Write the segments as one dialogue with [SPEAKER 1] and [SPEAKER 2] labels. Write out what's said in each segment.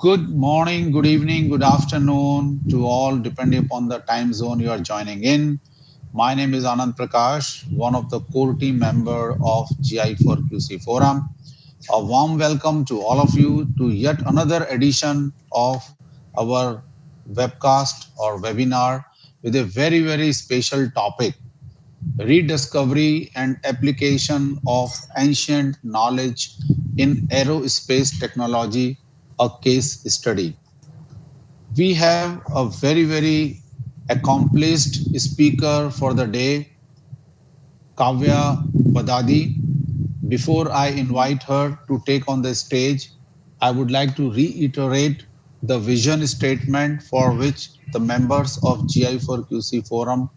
[SPEAKER 1] Good morning, good evening, good afternoon to all, depending upon the time zone you are joining in. My name is Anand Prakash, one of the core team member of GI4QC Forum. A warm welcome to all of you to yet another edition of our webcast or webinar with a very special topic: rediscovery and application of ancient knowledge in aerospace technology, a case study. We have a very accomplished speaker for the day, Kavya Vaddadi. Before I invite her to take on the stage, I would like to reiterate the vision statement for which the members of GI4QC Forum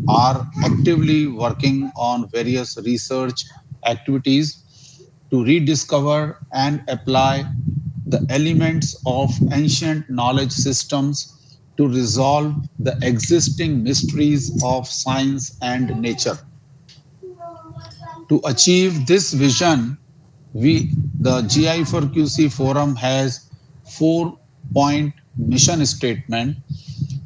[SPEAKER 1] are actively working on various research activities to rediscover and apply the elements of ancient knowledge systems to resolve the existing mysteries of science and nature. To achieve this vision, the GI4QC Forum has 4-point mission statement.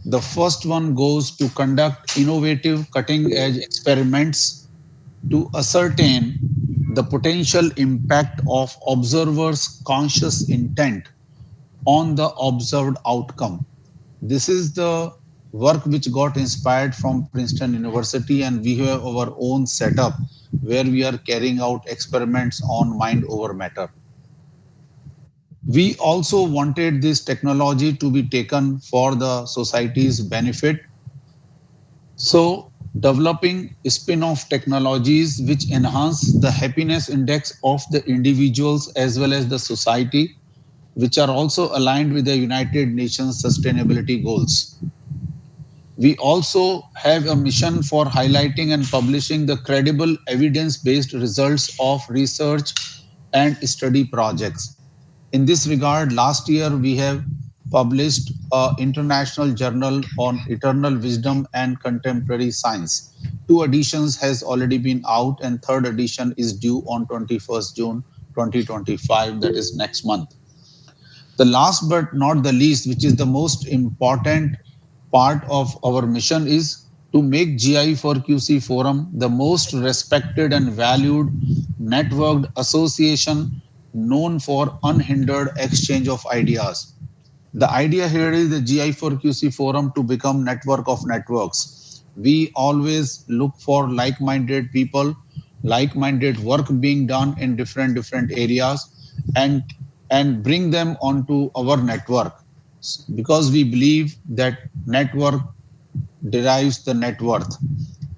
[SPEAKER 1] The first one goes to conduct innovative cutting edge experiments to ascertain the potential impact of observers' conscious intent on the observed outcome. This is the work which got inspired from Princeton University, and we have our own setup where we are carrying out experiments on mind over matter. We also wanted this technology to be taken for the society's benefit. So, developing spin off technologies which enhance the happiness index of the individuals as well as the society, which are also aligned with the United Nations sustainability goals. We also have a mission for highlighting and publishing the credible evidence based results of research and study projects. In this regard, last year we have published an international journal on eternal wisdom and contemporary science. Two editions has already been out, and third edition is due on 21st June 2025, that is next month. The last but not the least, which is the most important part of our mission, is to make GI4QC Forum the most respected and valued networked association known for unhindered exchange of ideas. The idea here is the GI4QC Forum to become network of networks. We always look for like-minded people, like-minded work being done in different areas, and bring them onto our network, because we believe that network derives the net worth.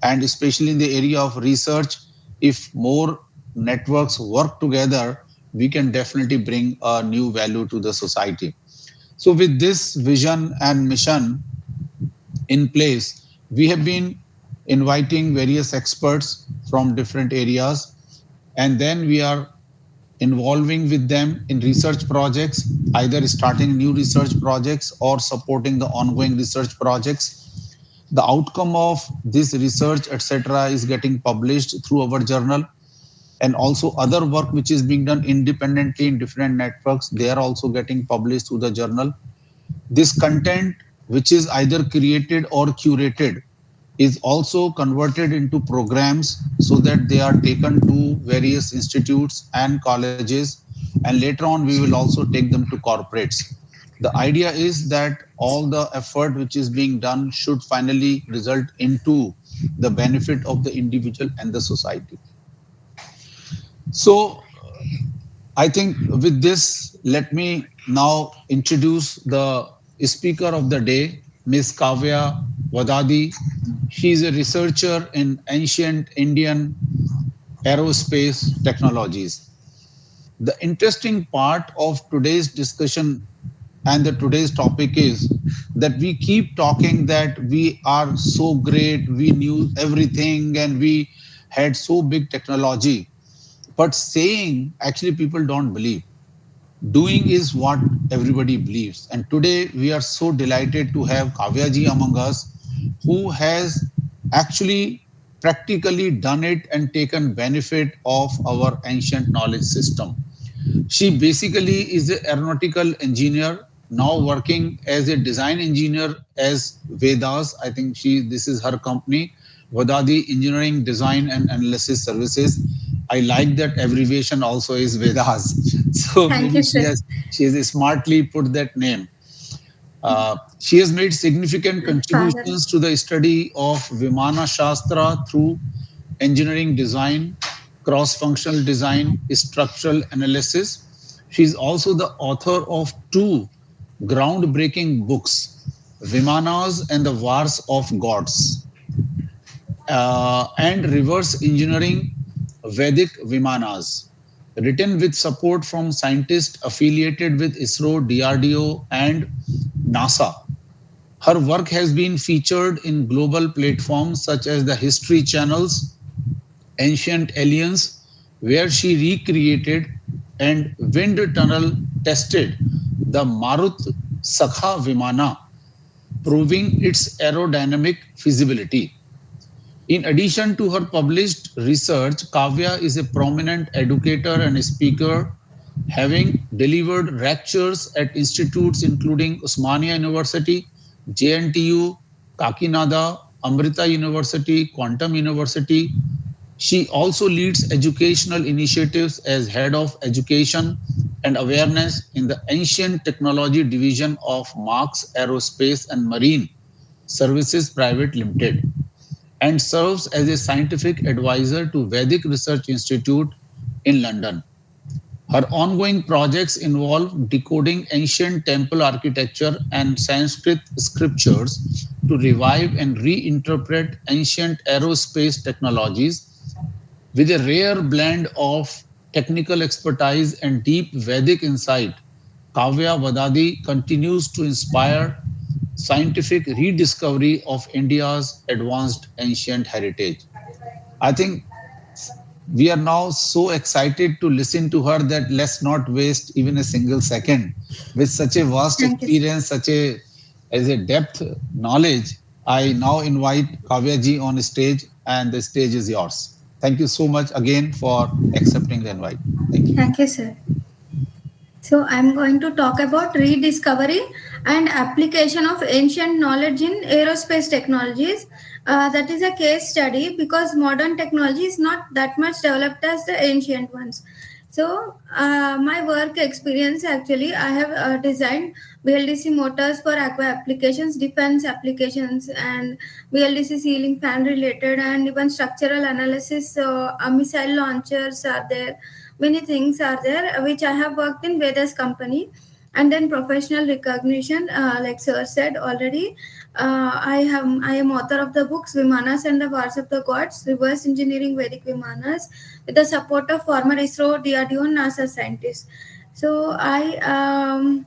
[SPEAKER 1] And especially in the area of research, if more networks work together, we can definitely bring a new value to the society. So with this vision and mission in place, we have been inviting various experts from different areas, and then we are involving with them in research projects, either starting new research projects or supporting the ongoing research projects. The outcome of this research, etc., is getting published through our journal, and also other work which is being done independently in different networks, they are also getting published through the journal. This content, which is either created or curated, is also converted into programs so that they are taken to various institutes and colleges, and later on we will also take them to corporates. The idea is that all the effort which is being done should finally result into the benefit of the individual and the society. So I think with this, let me now introduce the speaker of the day, Ms. Kavya Vaddadi. She is a researcher in ancient Indian aerospace technologies. The interesting part of today's discussion and the today's topic is that we keep talking that we are so great, we knew everything, and we had so big technology. But saying, actually people don't believe. Doing is what everybody believes. And today we are so delighted to have Kavya ji among us, who has actually practically done it and taken benefit of our ancient knowledge system. She basically is an aeronautical engineer now working as a design engineer as Vedas. I think this is her company, Vaddadi Engineering Design and Analysis Services. I like that abbreviation also is Vedas. So
[SPEAKER 2] Thank
[SPEAKER 1] maybe
[SPEAKER 2] you, sir.
[SPEAKER 1] she has smartly put that name. She has made significant
[SPEAKER 2] Father.
[SPEAKER 1] contributions to the study of Vimana Shastra through engineering design, cross functional design, structural analysis. She is also the author of two groundbreaking books, Vimanas and the Wars of Gods, and Reverse Engineering Vedic Vimanas, written with support from scientists affiliated with ISRO, DRDO, and NASA. Her work has been featured in global platforms such as the History Channel's Ancient Aliens, where she recreated and wind tunnel tested the Marut Sakha Vimana, proving its aerodynamic feasibility. In addition to her published research, Kavya is a prominent educator and speaker, having delivered lectures at institutes including Osmania University, JNTU Kakinada, Amrita University, Quantum University. She also leads educational initiatives as head of education and awareness in the Ancient Technology Division of MAARKS Aerospace and Marine Services Private Limited, and serves as a scientific advisor to Vedic Research Institute in London. Her ongoing projects involve decoding ancient temple architecture and Sanskrit scriptures to revive and reinterpret ancient aerospace technologies. With a rare blend of technical expertise and deep Vedic insight, Kavya Vaddadi continues to inspire scientific rediscovery of India's advanced ancient heritage. I think we are now so excited to listen to her that let's not waste even a single second. With such a vast
[SPEAKER 2] Thank you, sir.
[SPEAKER 1] experience, such a as a depth knowledge, I now invite Kavya ji on stage, and the stage is yours. Thank you so much again for accepting the invite. Thank you.
[SPEAKER 2] Thank you, sir. So I'm going to talk about rediscovery and application of ancient knowledge in aerospace technologies. That is a case study because modern technology is not that much developed as the ancient ones. So my work experience actually, I have designed VLDC motors for aqua applications, defense applications, and VLDC ceiling fan related, and even structural analysis. So missile launchers are there, many things are there which I have worked in Vedas company. And then professional recognition, like sir said already, I am author of the books Vimanas and the Wars of the Gods, Reverse Engineering Vedic Vimanas, with the support of former ISRO, DRDO, and NASA scientists. So I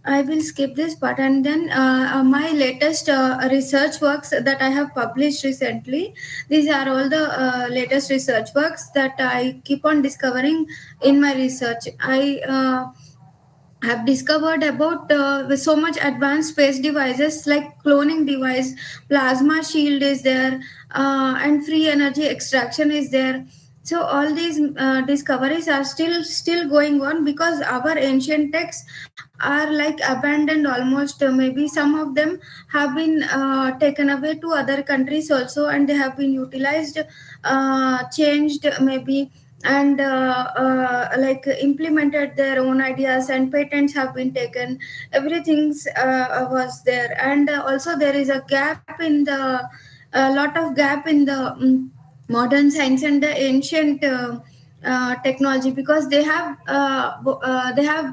[SPEAKER 2] will skip this part, and then my latest research works that I have published recently. These are all the latest research works that I keep on discovering in my research. I have discovered about with so much advanced space devices like cloning device, plasma shield is there, and free energy extraction is there. So all these discoveries are still going on because our ancient texts are like abandoned almost. Maybe some of them have been taken away to other countries also, and they have been utilized, changed maybe, and like implemented their own ideas, and patents have been taken. Everything's was there, and also there is a gap in the a lot of gap in the modern science and the ancient technology, because they have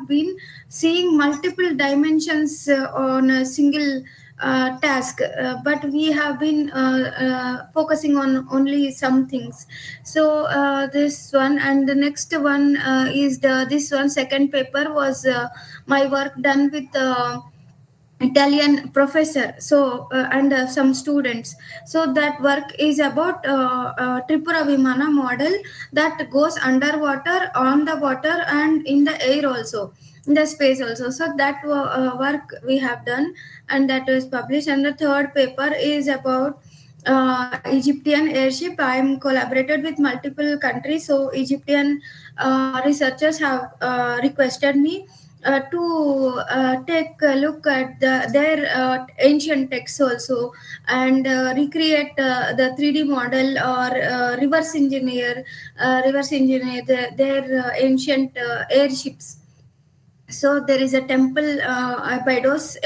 [SPEAKER 2] been seeing multiple dimensions on a single task, but we have been focusing on only some things. So this one, and the next one is the this one second paper was my work done with Italian professor, so and some students. So that work is about Tripura Vimana model that goes underwater, on the water, and in the air also, in the space also. So that work we have done, and that was published. And the third paper is about Egyptian airship. I am collaborated with multiple countries. So Egyptian researchers have requested me to take a look at their ancient texts also, and recreate the 3D model, or reverse engineer their ancient airships. So there is a temple, Abydos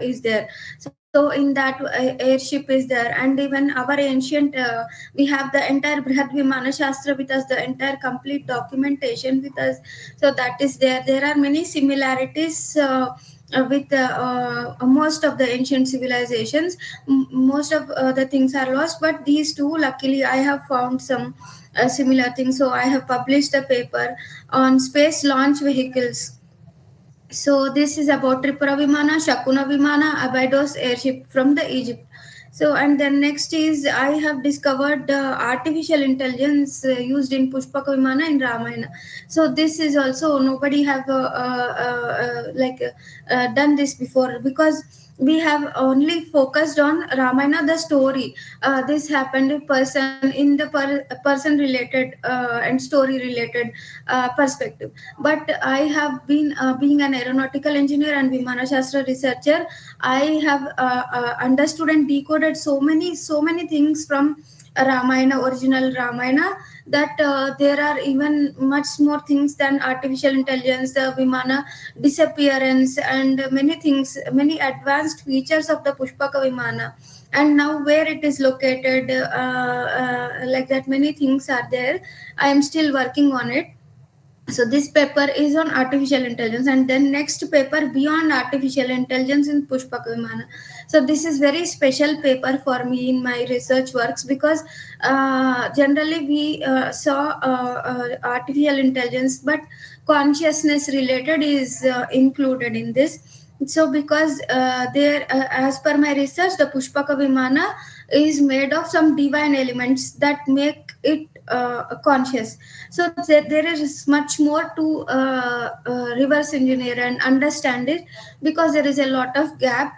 [SPEAKER 2] is there. So in that airship is there, and even our ancient, we have the entire Brihad Vimana Shastra with us, the entire complete documentation with us. So that is there. There are many similarities with most of the ancient civilizations. Most of the things are lost, but these two, luckily, I have found some similar things. So I have published a paper on space launch vehicles. So this is about Tripura Vimana, Shakuna Vimana, Abydos airship from the Egypt. So, and then next is, I have discovered artificial intelligence used in Pushpaka Vimana in Ramayana. So this is also, nobody have done this before, because we have only focused on Ramayana, the story. This happened in person related and story related perspective. But I have been, being an aeronautical engineer and Vimana Shastra researcher, I have understood and decoded so many things from Ramayana, original Ramayana, that there are even much more things than artificial intelligence, the Vimana disappearance, and many things, many advanced features of the Pushpaka Vimana. And now where it is located, like that, many things are there. I am still working on it. So this paper is on artificial intelligence, and then next paper, beyond artificial intelligence in Pushpaka Vimana. So this is very special paper for me in my research works, because generally we saw artificial intelligence, but consciousness related is included in this. So because there, as per my research, the Pushpaka Vimana is made of some divine elements that make it conscious. So there is much more to reverse engineer and understand it, because there is a lot of gap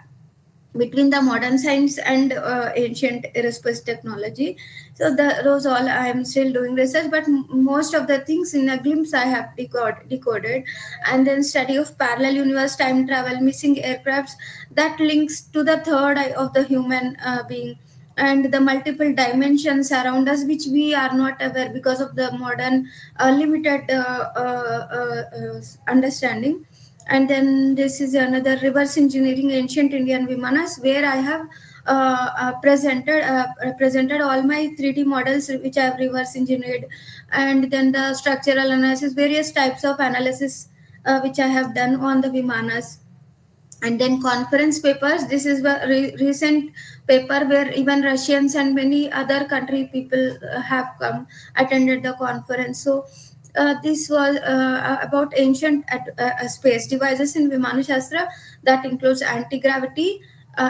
[SPEAKER 2] between the modern science and ancient aerospace technology. So those all I am still doing research, but most of the things in a glimpse I have decoded. And then study of parallel universe, time travel, missing aircrafts, that links to the third eye of the human being, and the multiple dimensions around us, which we are not aware because of the modern limited understanding. And then this is another reverse engineering ancient Indian Vimanas, where I have presented all my 3D models which I have reverse engineered, and then the structural analysis, various types of analysis which I have done on the Vimanas. And then conference papers, this is a recent paper where even Russians and many other country people have come, attended the conference. So this was about ancient space devices in Vimana Shastra, that includes anti-gravity,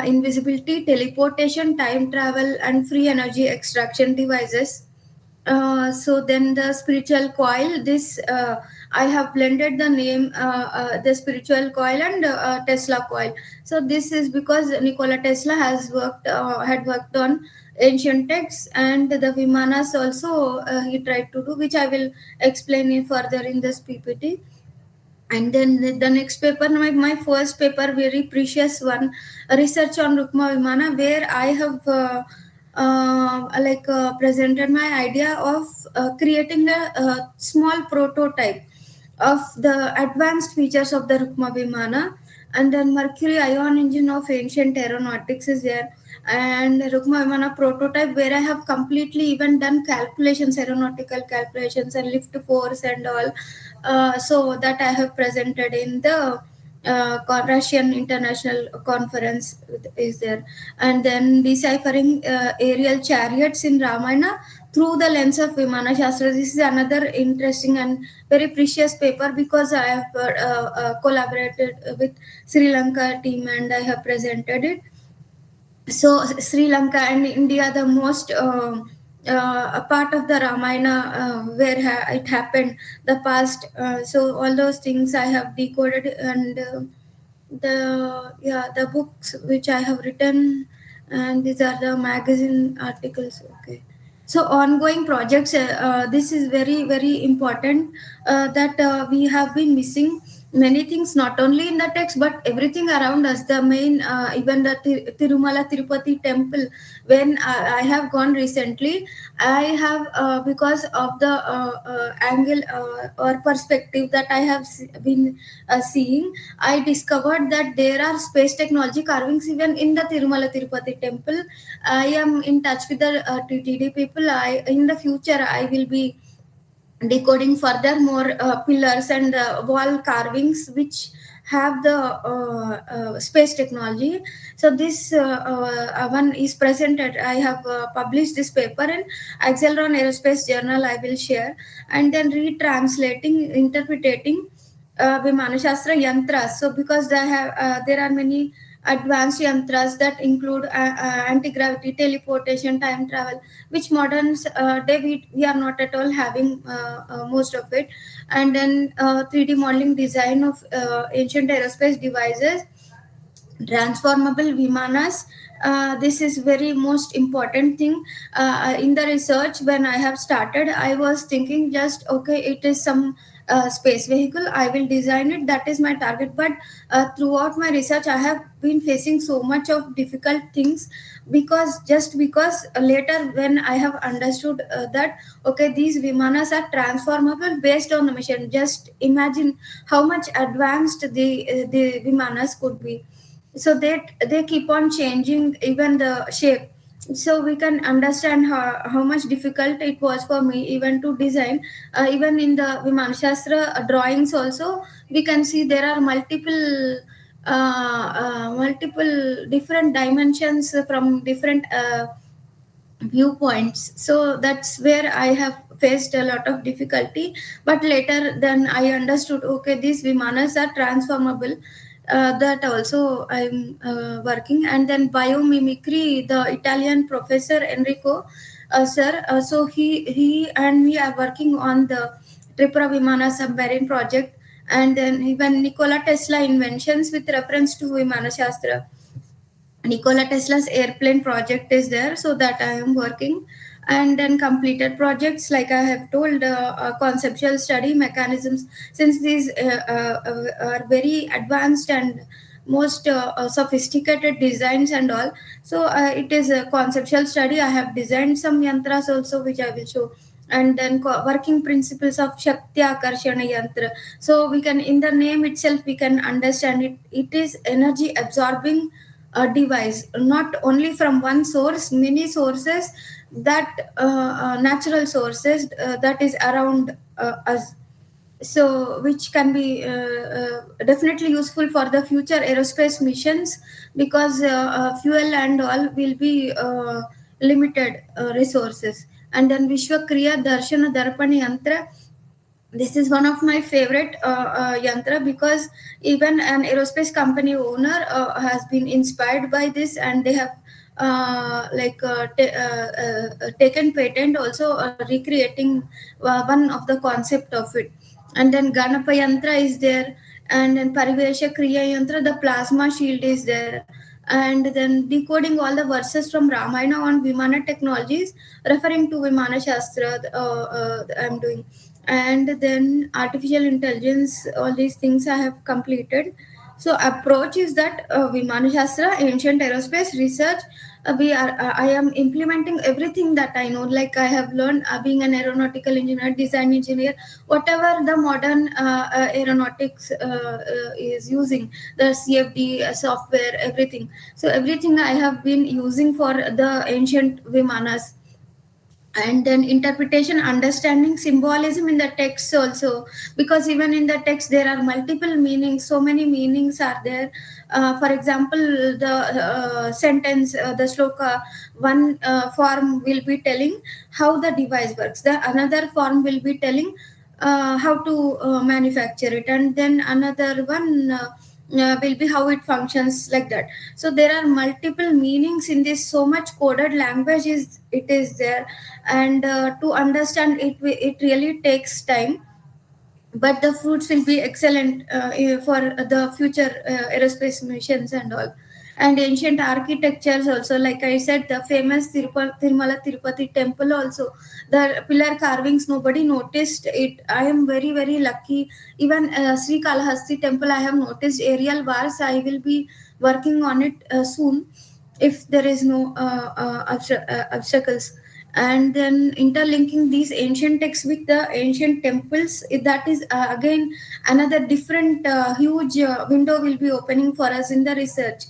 [SPEAKER 2] invisibility, teleportation, time travel, and free energy extraction devices. So then the spiritual coil, this I have blended the name, the spiritual coil and Tesla coil. So this is because Nikola Tesla had worked on ancient texts, and the Vimanas also he tried to do, which I will explain it further in this PPT. And then the next paper, my first paper, very precious one, a research on Rukma Vimana, where I have presented my idea of creating a small prototype of the advanced features of the Rukma Vimana. And then Mercury ion engine of ancient aeronautics is there, and Rukma Vimana prototype, where I have completely even done calculations, aeronautical calculations and lift force and all. So that I have presented in the Russian International Conference is there. And then deciphering aerial chariots in Ramayana through the lens of Vimana Shastra. This is another interesting and very precious paper, because I have collaborated with Sri Lanka team and I have presented it. So Sri Lanka and India, the most a part of the Ramayana, where it happened, the past. So all those things I have decoded, and the books which I have written. and these are the magazine articles. Okay, so ongoing projects, this is very very important, that we have been missing many things, not only in the text but everything around us. The main, even the Tirumala Tirupati temple, when I have gone recently, I have, because of the angle or perspective that I have been seeing, I discovered that there are space technology carvings even in the Tirumala Tirupati temple. I am in touch with the TTD people. In the future, I will be decoding further more pillars and wall carvings which have the space technology. So this one is presented. I have published this paper in Acceleron Aerospace Journal. I will share, and then retranslating, interpreting Vimana Shastra yantras. So because there are many advanced yantras that include anti-gravity, teleportation, time travel, which modern day we are not at all having most of it. And then 3D modeling design of ancient aerospace devices, transformable vimanas. This is very most important thing in the research. When I have started, I was thinking just okay, it is some space vehicle, I will design it, that is my target. But throughout my research I have been facing so much of difficult things, because later when I have understood that okay, these vimanas are transformable based on the mission. Just imagine how much advanced the vimanas could be. So they keep on changing even the shape. So we can understand how much difficult it was for me even to design. Even in the Viman Shastra drawings also, we can see there are multiple different dimensions from different viewpoints. So that's where I have faced a lot of difficulty. But later then I understood okay, these vimanas are transformable. That also I'm working. And then biomimicry, the Italian professor Enrico sir, so he and me are working on the Tripura Vimana submarine project. And then even Nikola Tesla inventions with reference to Vimana Shastra, Nikola Tesla's airplane project is there, so that I am working. And then completed projects, like I have told, conceptual study mechanisms. Since these are very advanced and most sophisticated designs and all, so it is a conceptual study. I have designed some yantras also, which I will show. And then working principles of Shakti Akarshana Yantra. So we can, in the name itself, we can understand it. It is energy absorbing a device, not only from one source, many sources, that natural sources that is around us. So which can be definitely useful for the future aerospace missions, because fuel and all will be limited resources. And then Vishwakriya Darshana Darpani Yantra, this is one of my favorite yantra, because even an aerospace company owner has been inspired by this, and they have taken patent also, recreating one of the concept of it. And then Ganapa yantra is there. And then Parivesha Kriya yantra, the plasma shield is there. And then decoding all the verses from Ramayana on Vimana technologies, referring to Vimana Shastra, I'm doing. And then artificial intelligence, all these things I have completed. So approach is that Vimana Shastra, ancient aerospace research, I am implementing everything that I know, like I have learned being an aeronautical engineer, design engineer, whatever the modern aeronautics is using, the CFD software, everything. So everything I have been using for the ancient Vimanas. And then interpretation, understanding symbolism in the text also, because even in the text there are multiple meanings, so many meanings are there. For example, the sentence, the shloka, one form will be telling how the device works, the another form will be telling how to manufacture it, and then another one will be how it functions, like that. So there are multiple meanings in this, so much coded language is it is there. And to understand it, it really takes time, but the fruits will be excellent for the future aerospace missions and all. and ancient architectures also. Like I said, the famous Tirumala Tirupati temple also, the pillar carvings, nobody noticed it. I am very very lucky. Even Sri Kalahasti temple, I have noticed aerial bars. I will be working on it soon, if there is no obstacles. And then interlinking these ancient texts with the ancient temples, that is again another different huge window will be opening for us in the research.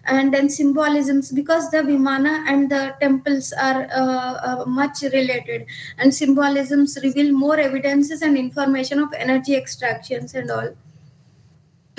[SPEAKER 2] And then symbolisms, because the Vimana and the temples are much related, and symbolisms reveal more evidences and information of energy extractions and all.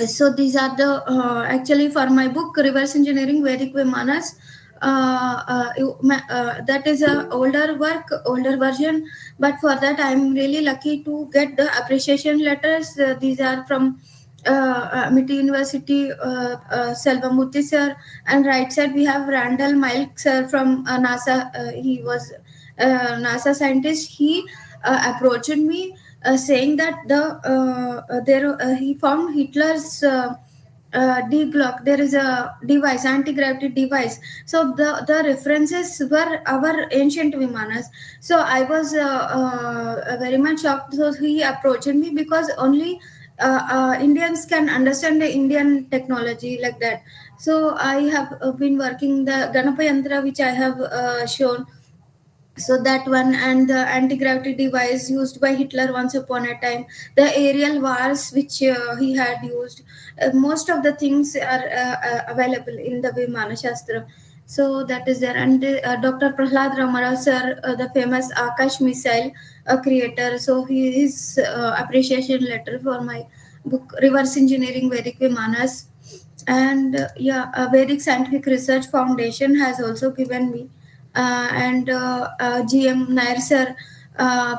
[SPEAKER 2] So these are the actually for my book reverse engineering Vedic Vimanas. That is a older work, older version, but for that I'm really lucky to get the appreciation letters. These are from Amrita University, Selvamuthi sir, and right side we have Randall Milk sir from NASA. He was NASA scientist. He approached me saying that there he found Hitler's D Glock. There is a device, anti-gravity device. So the references were our ancient Vimanas. So I was very much shocked. So he approached me because only Indians can understand the Indian technology like that. So I have been working the Ganapa Yantra, which I have shown. So that one, and the anti-gravity device used by Hitler once upon a time, the aerial wars which he had used, most of the things are available in the Vimana Shastra. So that is there. And Dr. Prahlad Ramarao sir, the famous Akash missile creator, so his appreciation letter for my book Reverse Engineering Vedic Vimanas. And yeah, a Vedic Scientific Research Foundation has also given me, and GM Nair sir,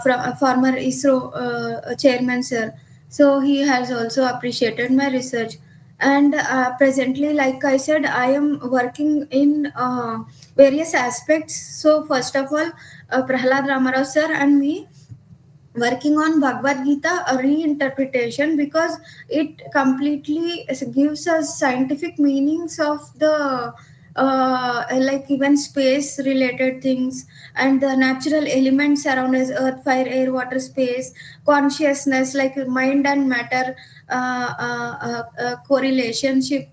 [SPEAKER 2] from former ISRO chairman sir. So he has also appreciated my research. And presently, like I said, I am working in various aspects. So first of all, Prahlad Ramarao sir and me working on Bhagavad Gita a reinterpretation, because it completely gives us scientific meanings of the like even space related things and the natural elements around us: earth, fire, air, water, space, consciousness, like mind and matter correlationship,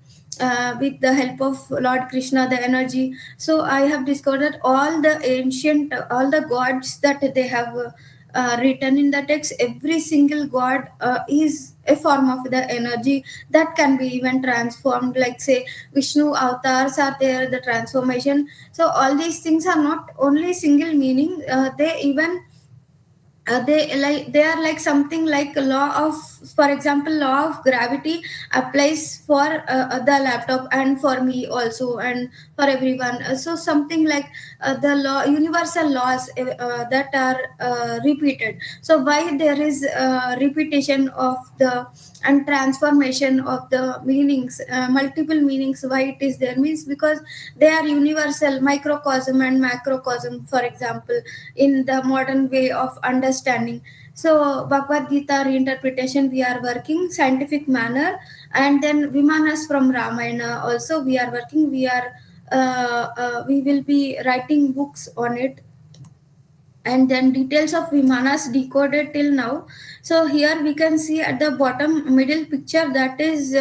[SPEAKER 2] with the help of Lord Krishna, the energy. So I have discovered that all the ancient, all the gods that they have written in the text, every single god is a form of the energy that can be even transformed. Like say Vishnu avatars are there, the transformation. So all these things are not only single meaning, they even they are like something like a law of, for example, law of gravity applies for the laptop and for me also and for everyone. So something like the law, universal laws that are repeated. So why there is repetition of the and transformation of the meanings, multiple meanings, why it is there means because they are universal, microcosm and macrocosm, for example, in the modern way of understanding. So Bhagavad Gita reinterpretation we are working scientific manner, and then Vimanas from Ramayana also we are working. We will be writing books on it. And then details of Vimanas decoded till now. So here we can see at the bottom middle picture, that is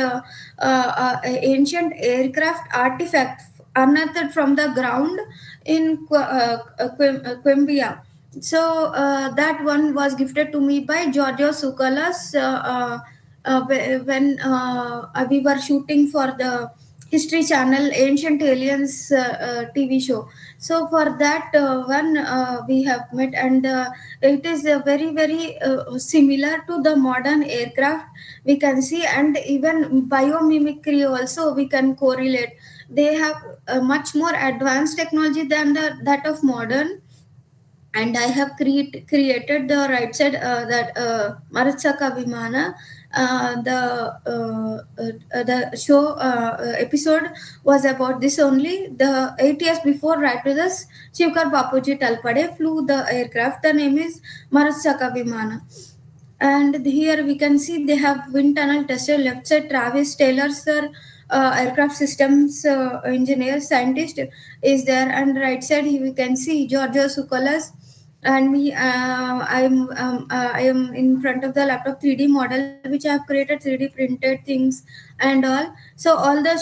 [SPEAKER 2] ancient aircraft artifact unearthed from the ground in Quembia. So that one was gifted to me by Giorgio Sukalas when we were shooting for the History Channel Ancient Aliens TV show. So for that one we have met, and it is very very similar to the modern aircraft we can see, and even biomimicry also we can correlate. They have a much more advanced technology than that of modern. And I have created the right side, that Marutsaka Vimana. The show episode was about this only. The 8 years before, right to this, Shivkar Bapuji Talpade flew the aircraft. The name is Marutsaka Vimana. And here we can see they have wind tunnel tested. Left side, Travis Taylor sir aircraft systems engineer scientist is there, and right side we can see Giorgio Sukolas and me. I am in front of the laptop 3D model which I have created, 3D printed things and all. So all the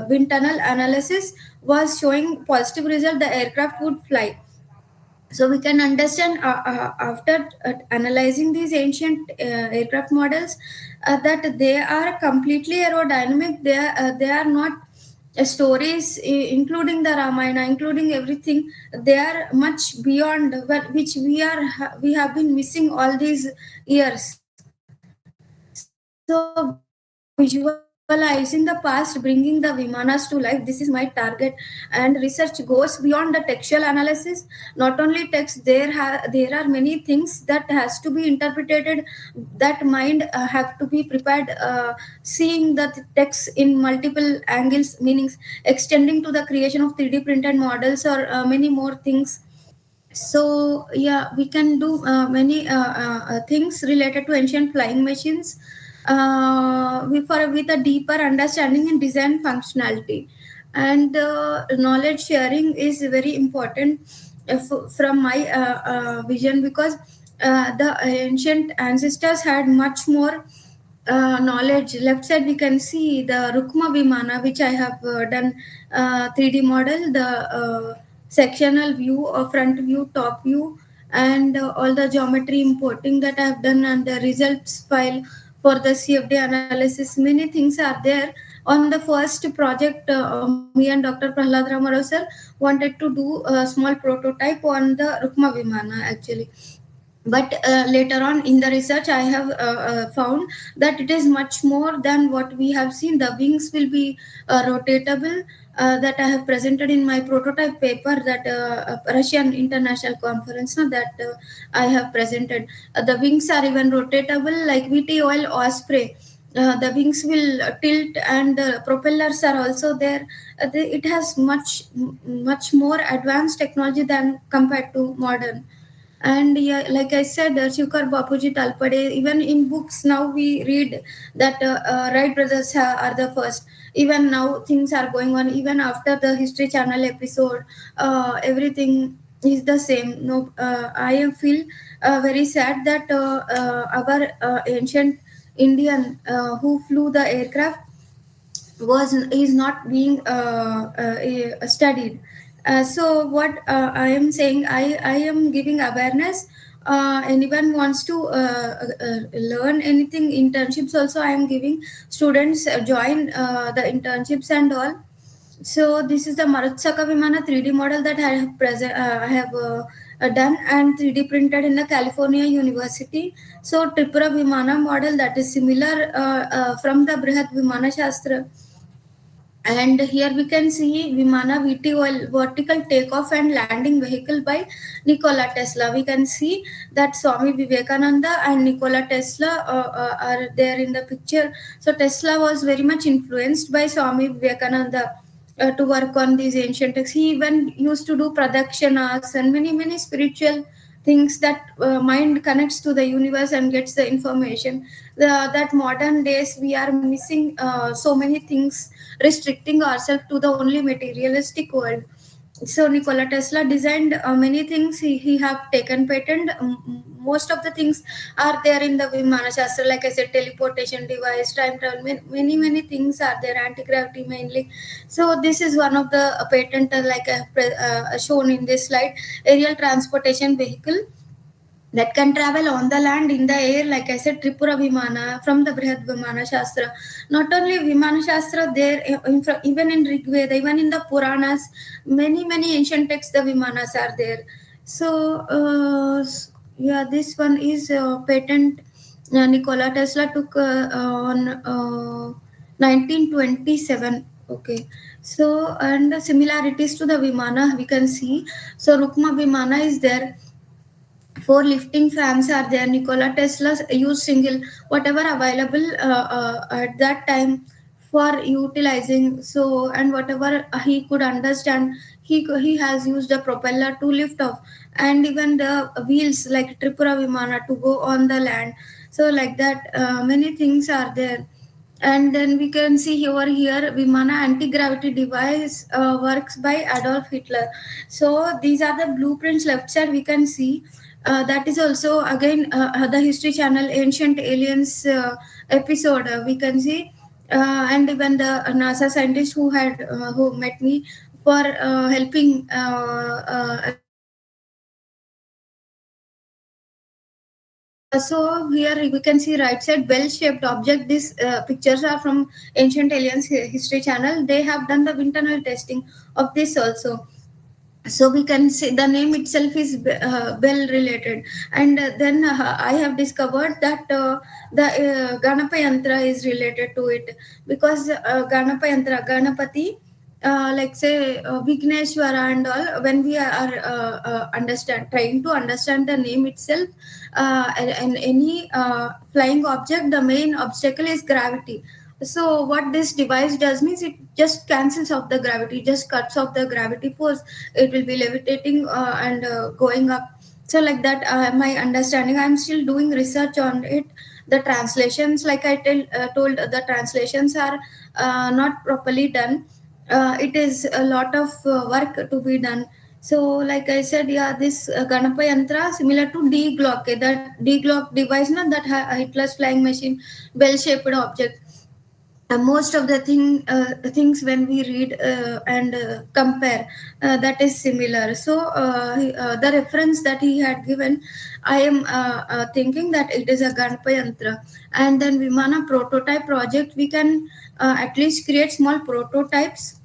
[SPEAKER 2] wind tunnel analysis was showing positive result, the aircraft would fly. So we can understand after analyzing these ancient aircraft models that they are completely aerodynamic. They are not stories, including the Ramayana, including everything. They are much beyond which we have been missing all these years. So visualizing the past, bringing the Vimanas to life, this is my target. And research goes beyond the textual analysis. Not only text, there are many things that has to be interpreted. That mind have to be prepared, seeing the text in multiple angles, meanings, extending to the creation of 3D printed models or many more things. So yeah, we can do many things related to ancient flying machines with a deeper understanding and design functionality. And knowledge sharing is very important from my vision, because the ancient ancestors had much more knowledge. Left side we can see the Rukma Vimana, which I have done 3D model, the sectional view, front view, top view, and all the geometry importing that I have done, and the results file for the CFD analysis. Many things are there. On the first project, me and Dr. Prahlad Ramarao sir wanted to do a small prototype on the Rukma Vimana actually. But later on in the research I have found that it is much more than what we have seen. The wings will be rotatable, that I have presented in my prototype paper, that Russian international conference, no, that I have presented. The wings are even rotatable like VTOL Osprey. The wings will tilt, and the propellers are also there. It has much more advanced technology than compared to modern. And yeah, like I said, Shukar Bapuji Talpade, even in books now we read that Wright brothers are the first. Even now things are going on, even after the History Channel episode, everything is the same. No, I feel very sad that our ancient Indian who flew the aircraft was is not being studied. So what I am saying, I am giving awareness. Anyone wants to learn anything, internships also I am giving. Students join the internships and all. So this is the Marutsaka Vimana 3D model that I have done and 3D printed in the California University. So Tripura Vimana model, that is similar from the Brihat Vimana Shastra. And here we can see Vimana VTOL, vertical takeoff and landing vehicle by Nikola Tesla. We can see that Swami Vivekananda and Nikola Tesla are there in the picture. So Tesla was very much influenced by Swami Vivekananda to work on these ancient texts. He even used to do pradakshanas and many spiritual things, that mind connects to the universe and gets the information. That modern days we are missing so many things, restricting ourselves to the only materialistic world. So Nikola Tesla designed many things. He have taken patent. Most of the things are there in the Vimana Shastra. Like I said, teleportation device, time travel, many things are there. Anti-gravity mainly. So this is one of the patent, like I have shown in this slide. Aerial transportation vehicle that can travel on the land, in the air, like I said, Tripura Vimana from the Brihat Vimana Shastra. Not only Vimana Shastra, there even in Rig Veda, even in the Puranas, many ancient texts, the Vimanas are there. So yeah, this one is patent. Nikola Tesla took on 1927. Okay. So, and the similarities to the Vimana we can see. So Rukma Vimana is there. Four lifting fans are there. Nikola Tesla used single, whatever available at that time for utilizing. So, and whatever he could understand, he has used a propeller to lift off, and even the wheels like Tripura Vimana to go on the land. So like that, many things are there. And then we can see over here Vimana anti-gravity device works by Adolf Hitler. So these are the blueprints. Left side we can see that is also again the History Channel Ancient Aliens episode. We can see, and even the NASA scientist who met me for helping explain the so here we can see right side bell-shaped object. These pictures are from Ancient Aliens History Channel. They have done the wind tunnel testing of this also. So we can say the name itself is bell related. And then I have discovered that the Ganapa Yantra is related to it, because Ganapa Yantra, Ganapati, like say Vigneshwara and all, when we are trying to understand the name itself, and any flying object, the main obstacle is gravity. So what this device does means it just cancels off the gravity, just cuts off the gravity force. It will be levitating and going up. So like that, my understanding, I'm still doing research on it. The translations, like told, the translations are not properly done. It is a lot of work to be done. So like I said, yeah, this Ganapa Yantra similar to D Glock, that D Glock device, not that Hitler's flying machine, bell shaped object. Most of the things when we read and compare, that is similar. So the reference that he had given, I am thinking that it is a Ganpa Yantra. And then Vimana prototype project, we can at least create small prototypes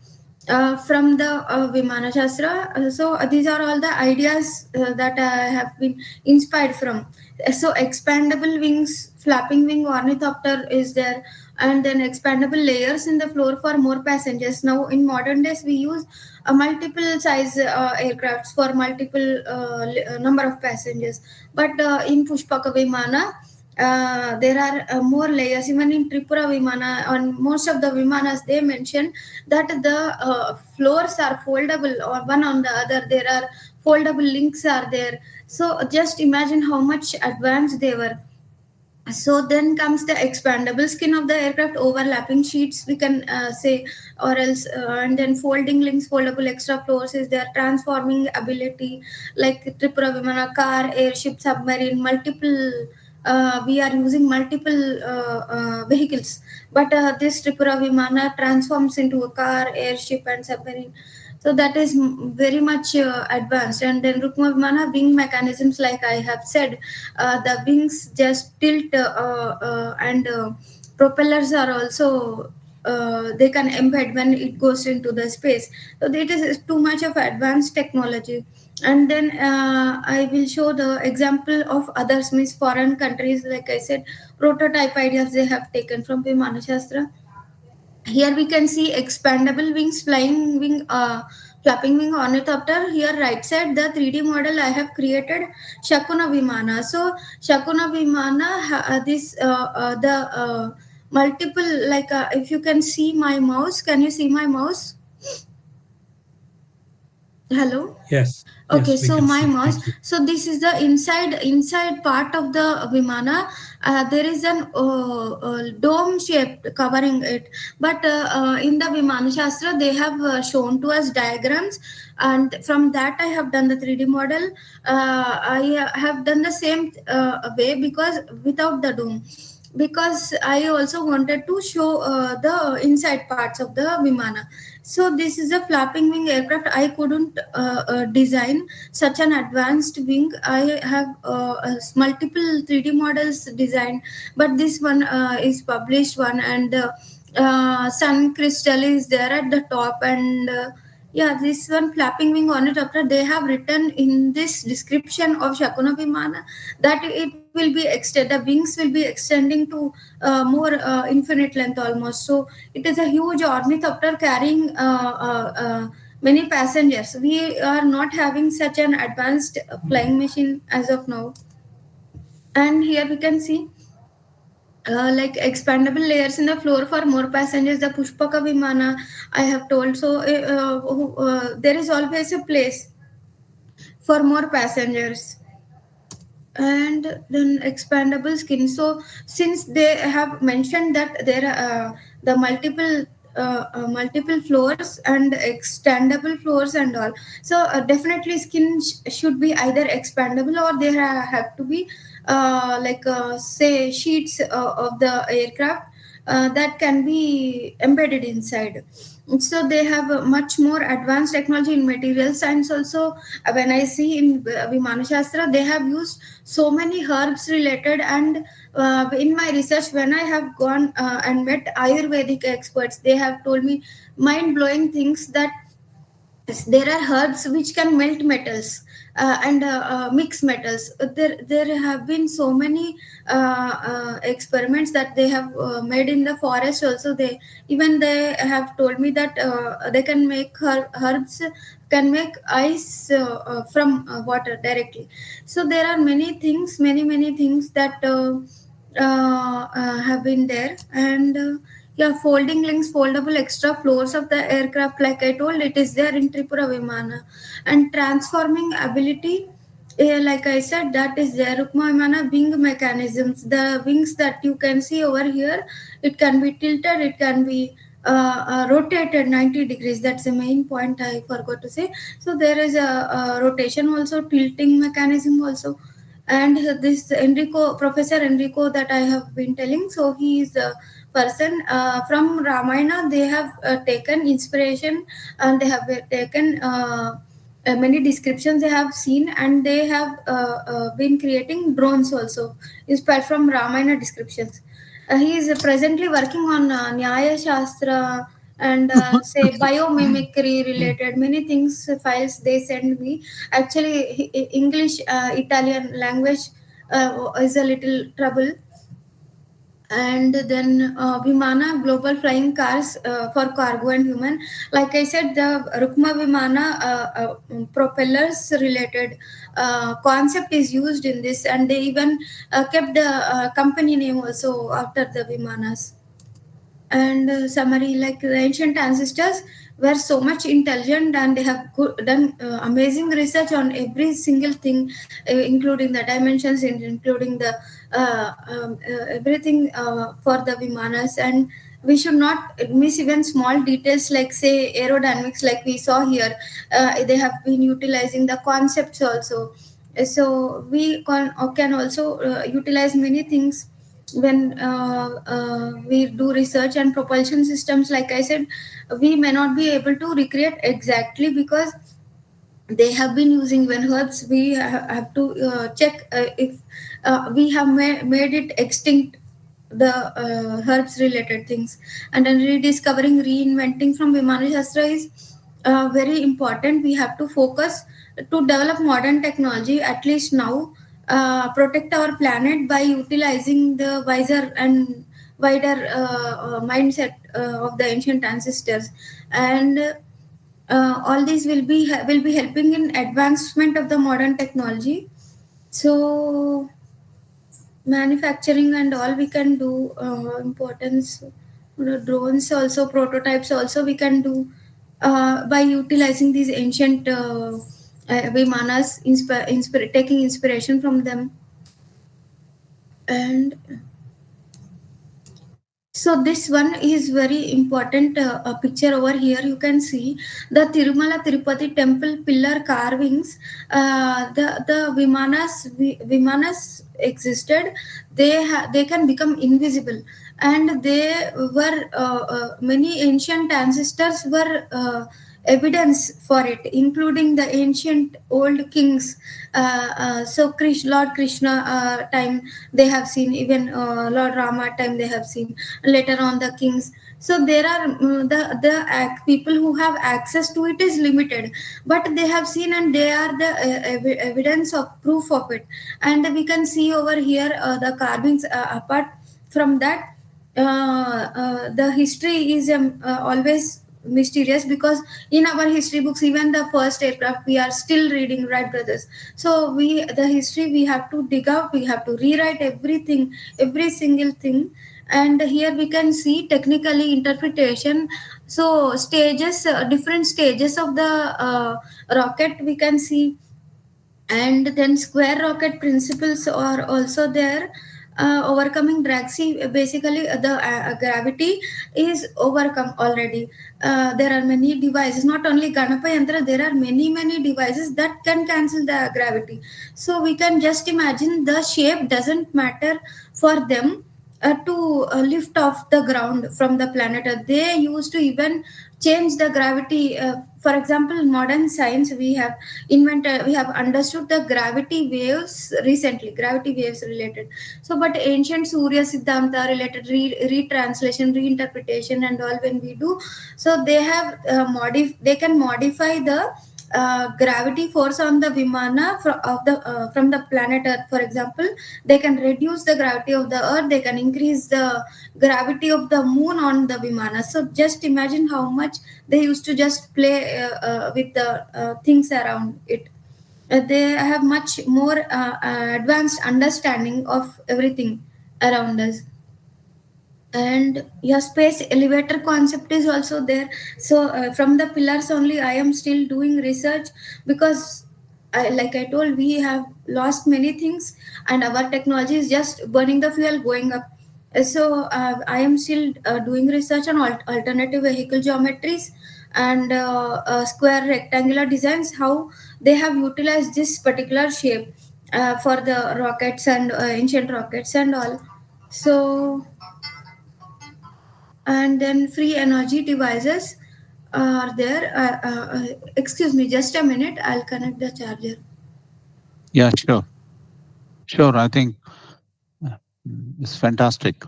[SPEAKER 2] from the Vimana Shastra. So these are all the ideas that I have been inspired from. So expandable wings, flapping wing ornithopter is there, and then expandable layers in the floor for more passengers. Now in modern days we use multiple size aircrafts for multiple number of passengers, but in Pushpaka Vimana there are more layers. Even in Tripura Vimana, on most of the Vimanas, they mention that the floors are foldable, or one on the other. There are foldable links are there. So just imagine how much advanced they were. So then comes the expandable skin of the aircraft, overlapping sheets we can say, or else and then folding links, foldable extra floors is there, transforming ability, like Tripura Vimana, car, airship, submarine, multiple we are using multiple vehicles, but this Tripura Vimana transforms into a car, airship and submarine. So that is very much advanced. And then Rukma Vimana wing mechanisms, like I have said, the wings just tilt, and propellers are also they can embed when it goes into the space. So it is too much of advanced technology. And then I will show the example of others, means foreign countries. Like I said, prototype ideas they have taken from Vimana Shastra. Here we can see expandable wings, flying wing, flapping wing ornithopter. Here right side, the 3D model I have created, Shakuna Vimana. So Shakuna Vimana, this the multiple, like if you can see my mouse, can you see my mouse? Hello.
[SPEAKER 3] Yes,
[SPEAKER 2] Okay,
[SPEAKER 3] yes, we
[SPEAKER 2] so
[SPEAKER 3] can
[SPEAKER 2] my
[SPEAKER 3] see.
[SPEAKER 2] mouse.
[SPEAKER 3] Thank you.
[SPEAKER 2] So this is the inside part of the Vimana. There is an dome shape covering it. But in the Vimana Shastra, they have shown to us diagrams, and from that I have done the 3D model. I have done the same way, because without the dome, because I also wanted to show the inside parts of the Vimana. So this is a flapping wing aircraft. I couldn't design such an advanced wing. I have multiple 3D models designed, but this one is published one, and sun crystal is there at the top, and yeah, this one flapping wing ornithopter, they have written in this description of Shakuna Vimana that it will be extended, the wings will be extending to more infinite length almost. So it is a huge ornithopter carrying many passengers. We are not having such an advanced flying machine as of now. And here we can see like expandable layers in the floor for more passengers, the Pushpaka Vimana I have told. So there is always a place for more passengers. And then expandable skin. So since they have mentioned that there are the multiple floors and extendable floors and all, so definitely skin should be either expandable, or they have to be say sheets of the aircraft that can be embedded inside. So they have a much more advanced technology in material science also. When I see in Vimana Shastra, they have used so many herbs related. And in my research, when I have gone and met Ayurvedic experts, they have told me mind blowing things, that yes, there are herbs which can melt metals and mix metals. There have been so many experiments that they have made in the forest. Also, they have told me that they can make herbs can make ice from water directly. So there are many things, many things that have been there. And yeah, folding links, foldable extra floors of the aircraft, like I told, it is there in Tripura Vimana. And transforming ability, like I said, that is there. Rukma Vimana wing mechanisms, the wings that you can see over here, it can be tilted, it can be rotated 90 degrees. That's the main point I forgot to say. So there is a rotation also, tilting mechanism also. And this Professor Enrico that I have been telling, so he is the person from Ramayana. They have taken inspiration, and they have taken many descriptions they have seen, and they have been creating drones also inspired from Ramayana descriptions. He is presently working on Nyaya Shastra and say biomimicry related many things, files they send me. Actually, English, Italian language is a little trouble. And then Vimana global flying cars for cargo and human. Like I said, the Rukma Vimana propellers related concept is used in this, and they even kept the company name also after the Vimanas. And summary, like the ancient ancestors were so much intelligent, and they have done amazing research on every single thing, including the dimensions, including the everything for the Vimanas. And we should not miss even small details, like say aerodynamics, like we saw here. They have been utilizing the concepts also. So we can also utilize many things when we do research. And propulsion systems, like I said, we may not be able to recreate exactly, because they have been using when herbs, we have to check if we have made it extinct, the herbs related things. And then rediscovering, reinventing from Vimana Shastra is very important. We have to focus to develop modern technology, at least now, protect our planet by utilizing the wiser and wider mindset of the ancient ancestors. And all these will be helping in advancement of the modern technology. So manufacturing and all we can do, importance, drones also, prototypes also we can do by utilizing these ancient Vimanas, taking inspiration from them. And so this one is very important picture over here. You can see the Tirumala Tirupati temple pillar carvings. The Vimanas existed. They can become invisible, and they were many ancient ancestors were evidence for it, including the ancient old kings. Lord Krishna time they have seen, even Lord Rama time they have seen, later on the kings. So there are people who have access to it is limited, but they have seen, and they are the evidence of proof of it. And we can see over here the carvings. Apart from that, the history is always mysterious, because in our history books, even the first aircraft we are still reading, right, brothers? So the history we have to dig out, we have to rewrite everything, every single thing. And here we can see technically interpretation. So stages, different stages of the rocket we can see. And then square rocket principles are also there. Overcoming drag. See, basically the gravity is overcome already. There are many devices, not only Ganapa Yantra, there are many devices that can cancel the gravity. So we can just imagine the shape doesn't matter for them to lift off the ground from the planet Earth. They used to even change the gravity. For example, in modern science, we have understood the gravity waves recently, gravity waves related. So, but ancient Surya Siddhanta related retranslation, reinterpretation, and all when we do, so they have they can modify the gravity force on the Vimana from the planet Earth. For example, they can reduce the gravity of the Earth. They can increase the gravity of the Moon on the Vimana. So just imagine how much they used to just play with the things around it. They have much more advanced understanding of everything around us. And your space elevator concept is also there. So from the pillars only I am still doing research, because like I told, we have lost many things and our technology is just burning the fuel going up. So I am still doing research on alternative vehicle geometries and square rectangular designs, how they have utilized this particular shape for the rockets and ancient rockets and all. So, and then free energy devices are there. Excuse me, just a minute, I'll connect the charger.
[SPEAKER 1] Yeah, sure. Sure. I think it's fantastic.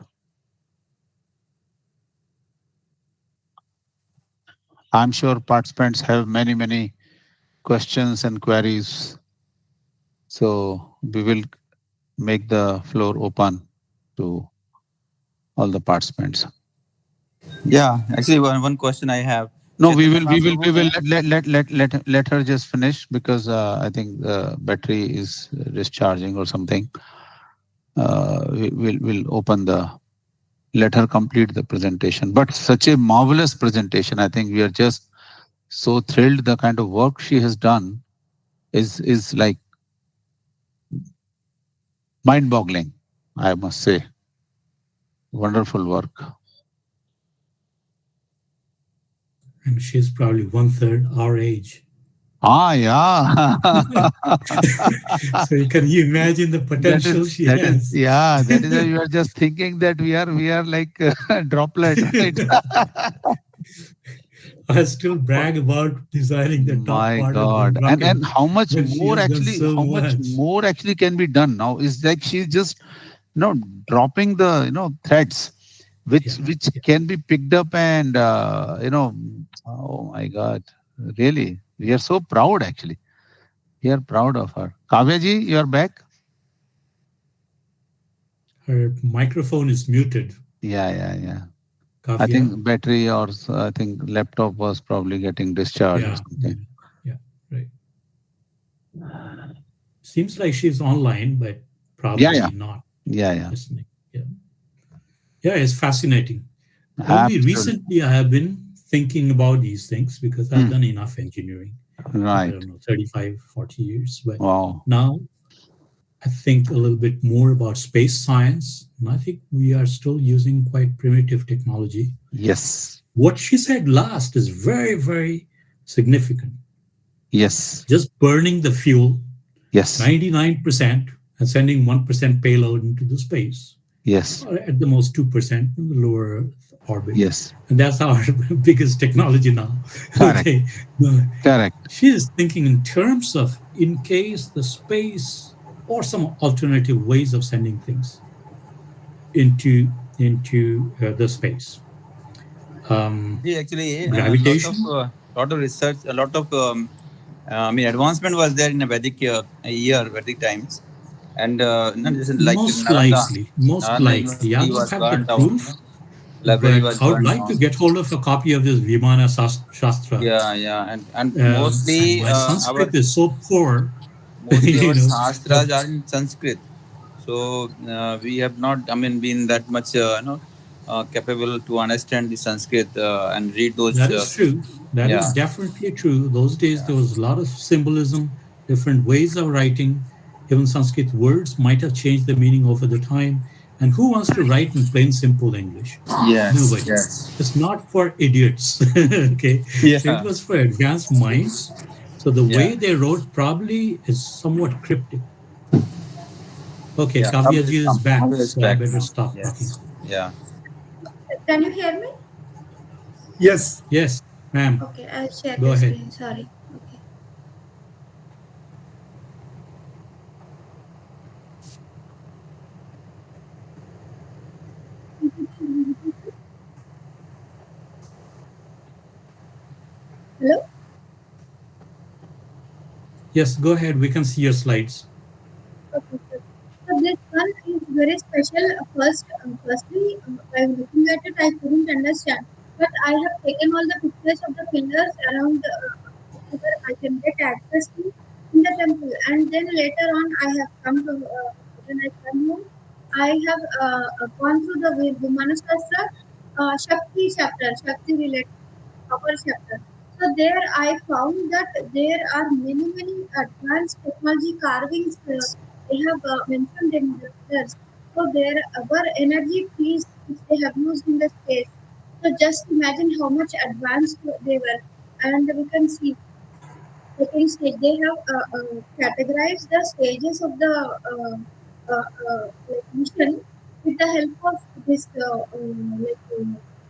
[SPEAKER 1] I'm sure participants have many questions and queries. So we will make the floor open to all the participants.
[SPEAKER 3] Yeah, actually, one question I have.
[SPEAKER 1] No, we
[SPEAKER 3] Chaitanya
[SPEAKER 1] will, we
[SPEAKER 3] ma'am,
[SPEAKER 1] will,
[SPEAKER 3] so
[SPEAKER 1] we will
[SPEAKER 3] wo-
[SPEAKER 1] let her just finish because I think the battery is discharging or something. We'll open the, let her complete the presentation. But such a marvelous presentation. I think we are just so thrilled. The kind of work she has done is like mind-boggling, I must say. Wonderful work.
[SPEAKER 4] And she's probably one third our age.
[SPEAKER 1] Ah, yeah.
[SPEAKER 4] So you imagine the potential she has.
[SPEAKER 1] Yeah, that is why you are just thinking that we are like a droplet, right?
[SPEAKER 4] I still brag about designing the top
[SPEAKER 1] My
[SPEAKER 4] part of the
[SPEAKER 1] God.
[SPEAKER 4] rocket
[SPEAKER 1] And
[SPEAKER 4] when she has done so
[SPEAKER 1] how much
[SPEAKER 4] much.
[SPEAKER 1] more actually can be done now is like she's just dropping the threads
[SPEAKER 4] Yeah,
[SPEAKER 1] which
[SPEAKER 4] yeah.
[SPEAKER 1] can be picked up and oh my God. Really. We are so proud actually. We are proud of her. Kavya ji, you are back?
[SPEAKER 4] Her microphone is muted.
[SPEAKER 1] Yeah. I
[SPEAKER 4] Kavya.
[SPEAKER 1] think battery or I think laptop was probably getting discharged or
[SPEAKER 4] Yeah,
[SPEAKER 1] something.
[SPEAKER 4] yeah, yeah. Right. Seems like she's online, but
[SPEAKER 1] Yeah, yeah,
[SPEAKER 4] probably not
[SPEAKER 1] yeah.
[SPEAKER 4] listening. Yeah. Yeah, it's fascinating. Only
[SPEAKER 1] Absolutely.
[SPEAKER 4] recently I have been thinking about these things because I've
[SPEAKER 1] Hmm.
[SPEAKER 4] done enough engineering. I
[SPEAKER 1] Right.
[SPEAKER 4] don't know, 35, 40 years. But
[SPEAKER 1] Wow.
[SPEAKER 4] now I think a little bit more about space science. And I think we are still using quite primitive technology.
[SPEAKER 1] Yes.
[SPEAKER 4] What she said last is very significant.
[SPEAKER 1] Yes.
[SPEAKER 4] Just burning the fuel
[SPEAKER 1] Yes.
[SPEAKER 4] 99% and sending 1% payload into the space,
[SPEAKER 1] Yes.
[SPEAKER 4] or at the most 2% in the lower Earth orbit.
[SPEAKER 1] Yes.
[SPEAKER 4] And that's our biggest technology now.
[SPEAKER 1] Correct.
[SPEAKER 4] Okay. No,
[SPEAKER 1] Correct.
[SPEAKER 4] she is thinking in terms of in case the space or some alternative ways of sending things into the space.
[SPEAKER 3] actually,
[SPEAKER 4] Gravitation,
[SPEAKER 3] lot of research, a lot of advancement was there in a Vedic year, Vedic times, and not just like
[SPEAKER 4] most
[SPEAKER 3] Nalanda
[SPEAKER 4] likely. I
[SPEAKER 3] University
[SPEAKER 4] don't
[SPEAKER 3] was
[SPEAKER 4] have the
[SPEAKER 3] burnt down,
[SPEAKER 4] proof,
[SPEAKER 3] library
[SPEAKER 4] but
[SPEAKER 3] was
[SPEAKER 4] I would
[SPEAKER 3] burnt
[SPEAKER 4] like to
[SPEAKER 3] down.
[SPEAKER 4] get hold of a copy of this Vimana Shastra.
[SPEAKER 3] Yeah, and
[SPEAKER 4] And
[SPEAKER 3] mostly
[SPEAKER 4] my Sanskrit is so poor,
[SPEAKER 3] mostly our
[SPEAKER 4] but
[SPEAKER 3] shastras are in Sanskrit. So we have not, been that much, capable to understand the Sanskrit and read those.
[SPEAKER 4] that is true. That is
[SPEAKER 3] Yeah,
[SPEAKER 4] definitely true. Those days
[SPEAKER 3] yeah,
[SPEAKER 4] there was a lot of symbolism different ways of writing. Even Sanskrit words might have changed the meaning over the time. And who wants to write in plain, simple English?
[SPEAKER 3] Yes,
[SPEAKER 4] Nobody.
[SPEAKER 3] yes.
[SPEAKER 4] It's not for idiots. Okay. It
[SPEAKER 3] Yeah,
[SPEAKER 4] was for advanced minds. So the
[SPEAKER 3] yeah,
[SPEAKER 4] way they wrote probably is somewhat cryptic. Okay,
[SPEAKER 3] yeah.
[SPEAKER 4] Kavya ji is back,
[SPEAKER 3] Kavya is
[SPEAKER 4] so I
[SPEAKER 3] back
[SPEAKER 4] better
[SPEAKER 3] now.
[SPEAKER 4] stop talking.
[SPEAKER 3] Yes, yeah.
[SPEAKER 2] Can you hear me?
[SPEAKER 5] Yes.
[SPEAKER 4] Yes, ma'am.
[SPEAKER 2] Okay, I'll share
[SPEAKER 4] Go
[SPEAKER 2] the
[SPEAKER 4] ahead.
[SPEAKER 2] screen. Sorry. Okay. Hello.
[SPEAKER 4] Yes, go ahead. We can see your slides.
[SPEAKER 2] Okay, sir. So this one is very special. Firstly, while looking at it, I couldn't understand. But I have taken all the pictures of the pillars around where I can get access to in the temple. And then later on, I have come to when I come home, I have gone through the Vimanasastra Shakti chapter, Shakti related power chapter. So there I found that there are many advanced technology carvings they have mentioned in the pillars. So there were energy trees which they have used in the space. So just imagine how much advanced they were, and we can see second stage. They have categorized the stages of the like mission with the help of this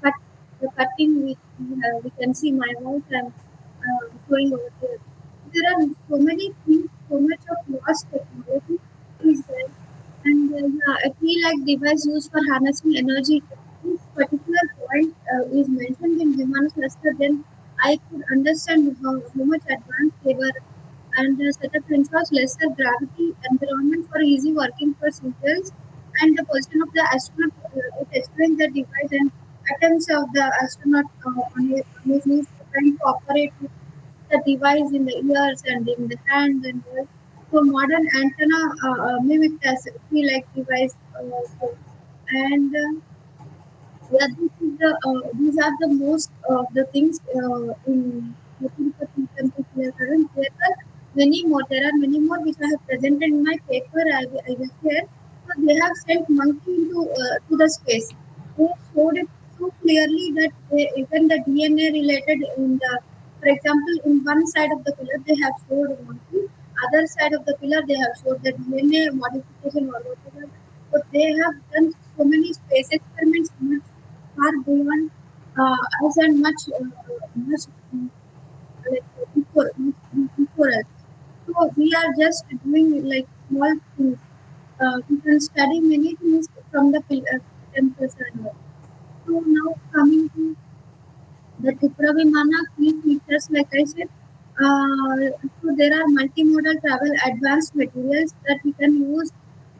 [SPEAKER 2] cut, the cutting. We can see my mouse and showing over here. There are so many things, so much of vast technology is there, and yeah, a key-like device used for harnessing energy. This particular point is mentioned in Vimana Shastra, then I could understand how much advanced they were, and the setup ensures lesser gravity environment for easy working for signals, and the position of the astronaut, it explains the device and attempts of the astronaut on his knees trying to operate with the device in the ears and in the hands and all. So modern antenna mimic as feel like device. And yeah, these are the most of the things in the Tirupati temple here. Current. There are many more. There are many more which I have presented in my paper. I will share. So they have sent monkey into to the space. They showed it so clearly that even the DNA related in the, for example, in one side of the pillar they have showed a monkey. Other side of the pillar they have showed the DNA modification or whatever. But they have done so many space experiments much far beyond us and much like before us. So we are just doing like small things. We can study many things from the temples and all. So now coming to the Tripura key features, like I said, so there are multimodal travel advanced materials that we can use.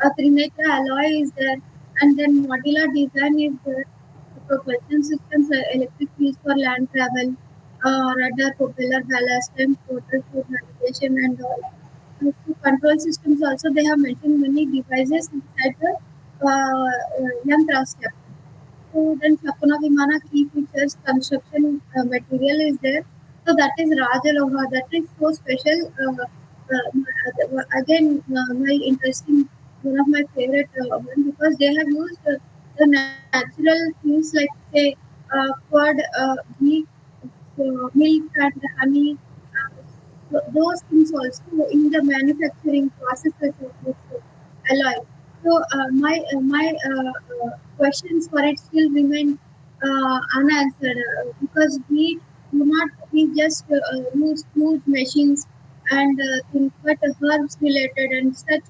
[SPEAKER 2] A Trinitra alloy is there, and then modular design is there. The propulsion systems, electric wheels for land travel, radar, propeller, ballast, and total food navigation, and all. So control systems also they have mentioned many devices inside the Yantra. So then Shakuna Vimana key features construction material is there. So that is Rajaloha. That is so special. Again, my interesting one of my favorite one because they have used the natural things like say curd, ghee, milk and honey. Those things also in the manufacturing processes of this alloy. So my questions for it still remain unanswered because we just use huge machines and things, but herbs related and such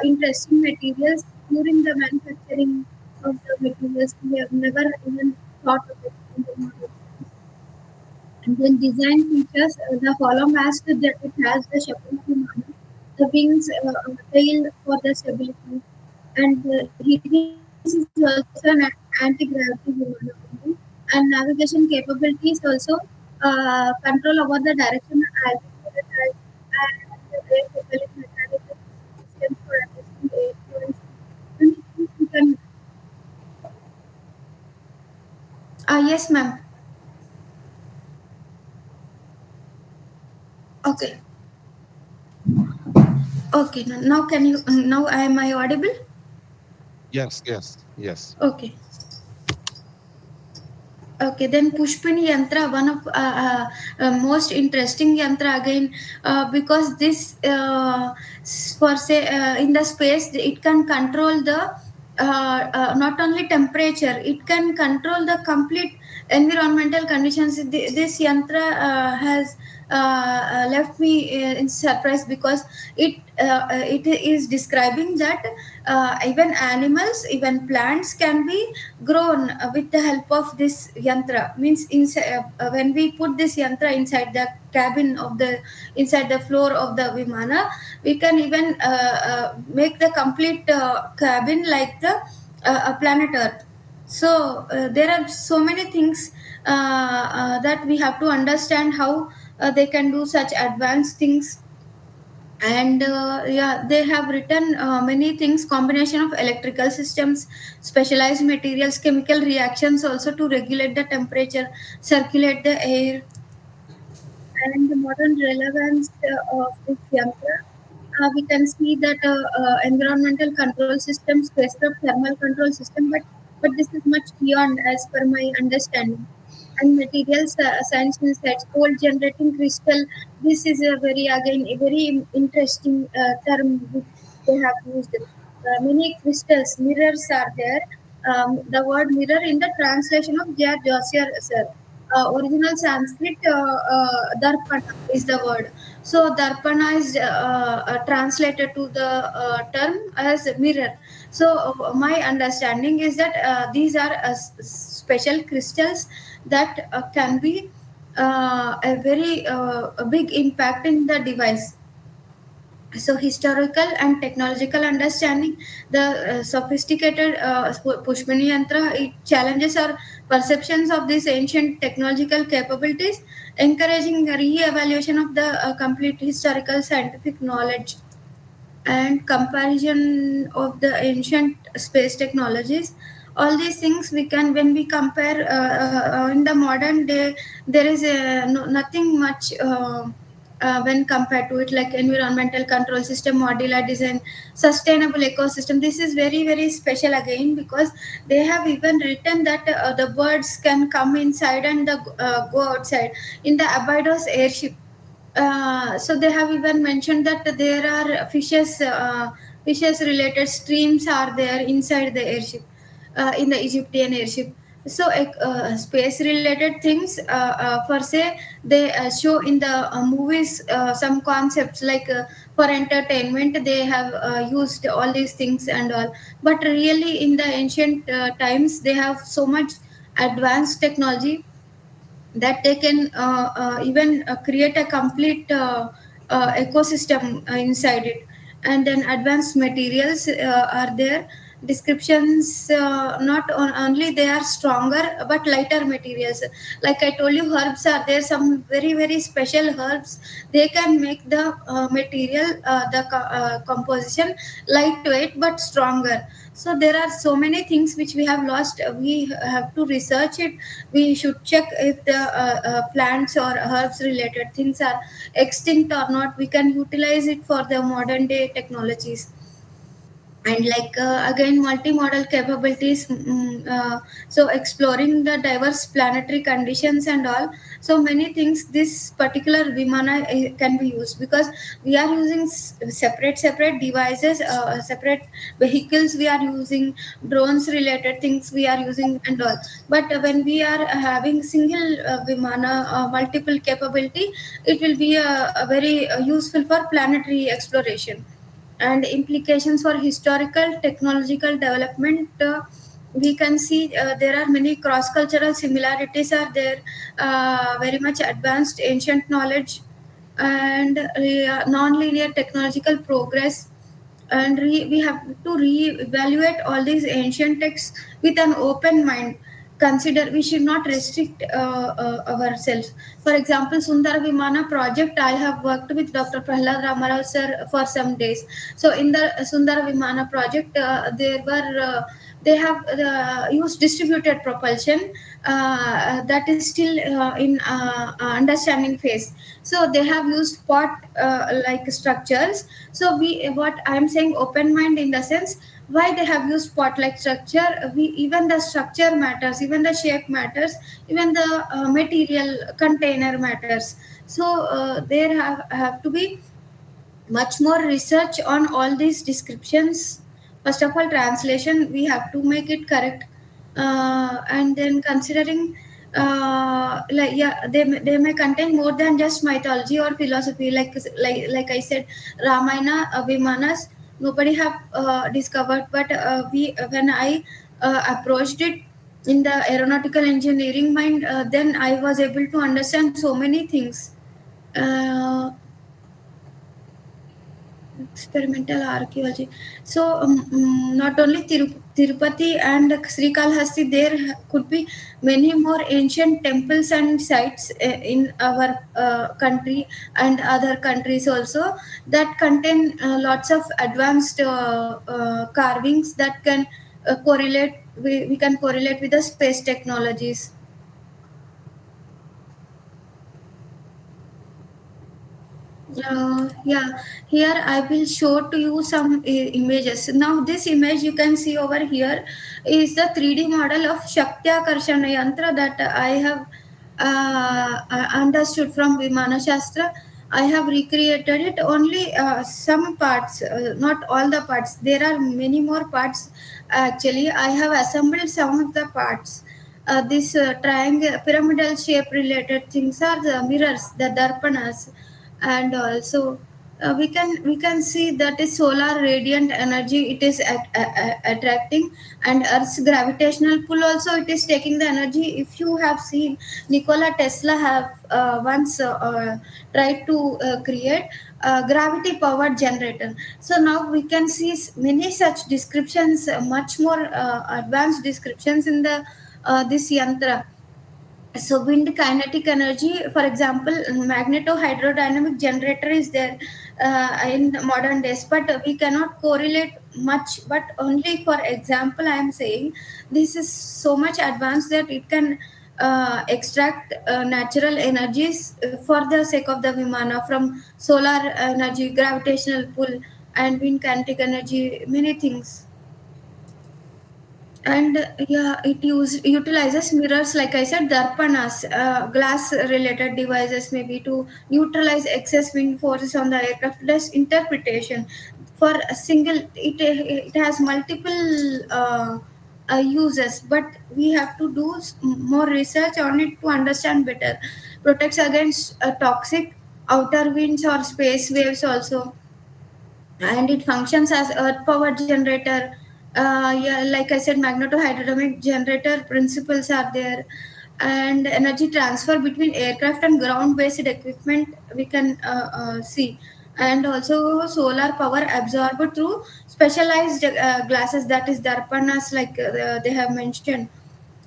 [SPEAKER 2] interesting materials during the manufacturing of the materials we have never even thought of it in the model. And then design features the hollow mast that it has the Shakunati, the wings, tail for the stability, and this is also an anti-gravity viman only. And navigation capabilities also control over the direction and altitude and the air propelling mechanism systems for adjusting air flow and speed. And if we can, yes, ma'am. Okay. Okay, now can you now am I audible?
[SPEAKER 1] Yes, yes, yes.
[SPEAKER 2] Okay. Okay, then Pushpini Yantra, one of most interesting Yantra again, because this for say in the space it can control the not only temperature, it can control the complete environmental conditions. This Yantra has left me in surprise because it is describing that even animals, even plants can be grown with the help of this yantra. Means when we put this yantra inside the cabin of the inside the floor of the vimana, we can even make the complete cabin like the planet earth. So there are so many things that we have to understand how they can do such advanced things. And yeah, they have written many things, combination of electrical systems, specialized materials, chemical reactions also to regulate the temperature, circulate the air. And the modern relevance of this yantra, we can see that environmental control system, spacecraft thermal control system, but this is much beyond as per my understanding. And materials science insights, cold generating crystal. This is a very again a very interesting term which they have used. Many crystals, mirrors are there. The word mirror in the translation of J.R. Josier, sir. Original Sanskrit darpana is the word. So darpana is translated to the term as mirror. So my understanding is that these are special crystals that can be a very a big impact in the device. So historical and technological understanding, the sophisticated pushmani yantra, it challenges our perceptions of these ancient technological capabilities, encouraging a re-evaluation of the complete historical scientific knowledge and comparison of the ancient space technologies. All these things we can, when we compare in the modern day, there is nothing much when compared to it, like environmental control system, modular design, sustainable ecosystem. This is very very special again because they have even written that the birds can come inside and go outside in the Abydos airship. So they have even mentioned that there are fishes related streams are there inside the airship, in the Egyptian airship. So space related things, for say they show in the movies some concepts like for entertainment they have used all these things and all, but really in the ancient times they have so much advanced technology that they can even create a complete ecosystem inside it. And then advanced materials are there, descriptions, not only they are stronger but lighter materials. Like I told you, herbs are there, some very very special herbs. They can make the material, composition lightweight but stronger. So there are so many things which we have lost. We have to research it. We should check if the plants or herbs related things are extinct or not. We can utilize it for the modern day technologies. And like again multimodal capabilities, so exploring the diverse planetary conditions and all. So many things this particular vimana can be used because we are using separate devices, separate vehicles we are using, drones related things we are using and all. But when we are having single vimana, multiple capability, it will be very useful for planetary exploration. And implications for historical technological development, we can see there are many cross cultural similarities are there, very much advanced ancient knowledge and non-linear technological progress. And we have to re-evaluate all these ancient texts with an open mind. Consider we should not restrict ourselves. For example, Sundara Vimana project, I have worked with Dr. Prahlad Ramarao sir for some days. So in the Sundara Vimana project, they have used distributed propulsion, that is still in understanding phase. So they have used pot like structures. So we, what I'm saying, open mind in the sense, why they have used pot like structure, we, even the structure matters, even the shape matters, even the material container matters. So there have to be much more research on all these descriptions. First of all, translation, we have to make it correct, and then considering like, yeah, they may contain more than just mythology or philosophy, like I said, Ramayana, Vimanas, nobody have discovered, but we when I approached it in the aeronautical engineering mind, then I was able to understand so many things. uh, Experimental archaeology. So not only Tirupati and Srikalahasti, there could be many more ancient temples and sites in our country and other countries also, that contain lots of advanced carvings that can correlate. We can correlate with the space technologies. Yeah, here I will show to you some images. Now, this image you can see over here is the 3D model of Shaktya Karshana Yantra that I have understood from Vimana Shastra. I have recreated it only some parts, not all the parts. There are many more parts. Actually, I have assembled some of the parts. This triangle, pyramidal shape related things are the mirrors, the darpanas, and also we can see that is solar radiant energy, it is attracting, and earth's gravitational pull also, it is taking the energy. If you have seen, Nikola Tesla have once tried to create a gravity powered generator. So now we can see many such descriptions, much more advanced descriptions in the this yantra. So wind kinetic energy, for example, magneto-hydrodynamic generator is there in modern days, but we cannot correlate much. But only for example, I am saying this is so much advanced that it can extract natural energies for the sake of the Vimana from solar energy, gravitational pull, and wind kinetic energy, many things. And yeah, it utilizes mirrors, like I said, darpanas, glass related devices, maybe to neutralize excess wind forces on the aircraft. Less interpretation for a single, it has multiple uses, but we have to do more research on it to understand better. Protects against toxic outer winds or space waves also, and it functions as earth power generator. Yeah, like I said, magneto-hydrodynamic generator principles are there, and energy transfer between aircraft and ground-based equipment we can see, and also solar power absorbed through specialized glasses, that is darpanas, like they have mentioned.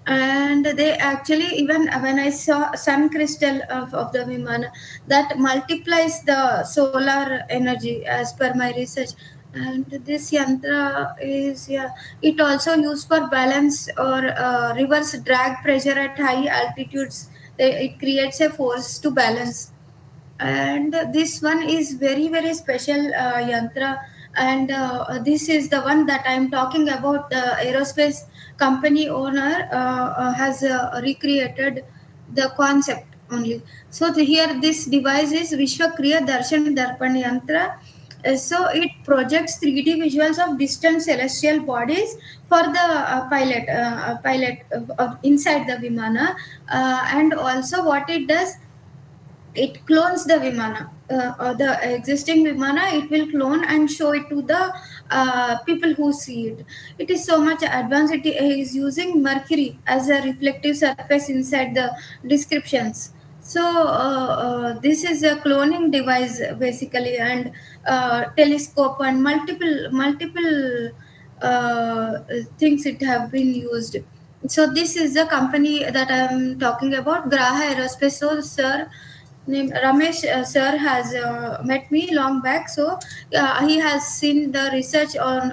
[SPEAKER 2] And they actually, even when I saw sun crystal of the Vimana, that multiplies the solar energy as per my research. And this yantra is, yeah, it also used for balance or reverse drag pressure at high altitudes. It creates a force to balance. And this one is very very special yantra. And this is the one that I'm talking about. The aerospace company owner has recreated the concept only. So here this device is Vishwakriya Darshan Darpan Yantra. So it projects 3D visuals of distant celestial bodies for the pilot inside the Vimana. And also what it does, it clones the Vimana, or the existing Vimana, it will clone and show it to the people who see it. It is so much advanced. It is using mercury as a reflective surface inside the descriptions. So this is a cloning device basically, and telescope and multiple things it have been used. So this is the company that I am talking about, Graha Aerospace. So sir, named Ramesh sir has met me long back. So he has seen the research on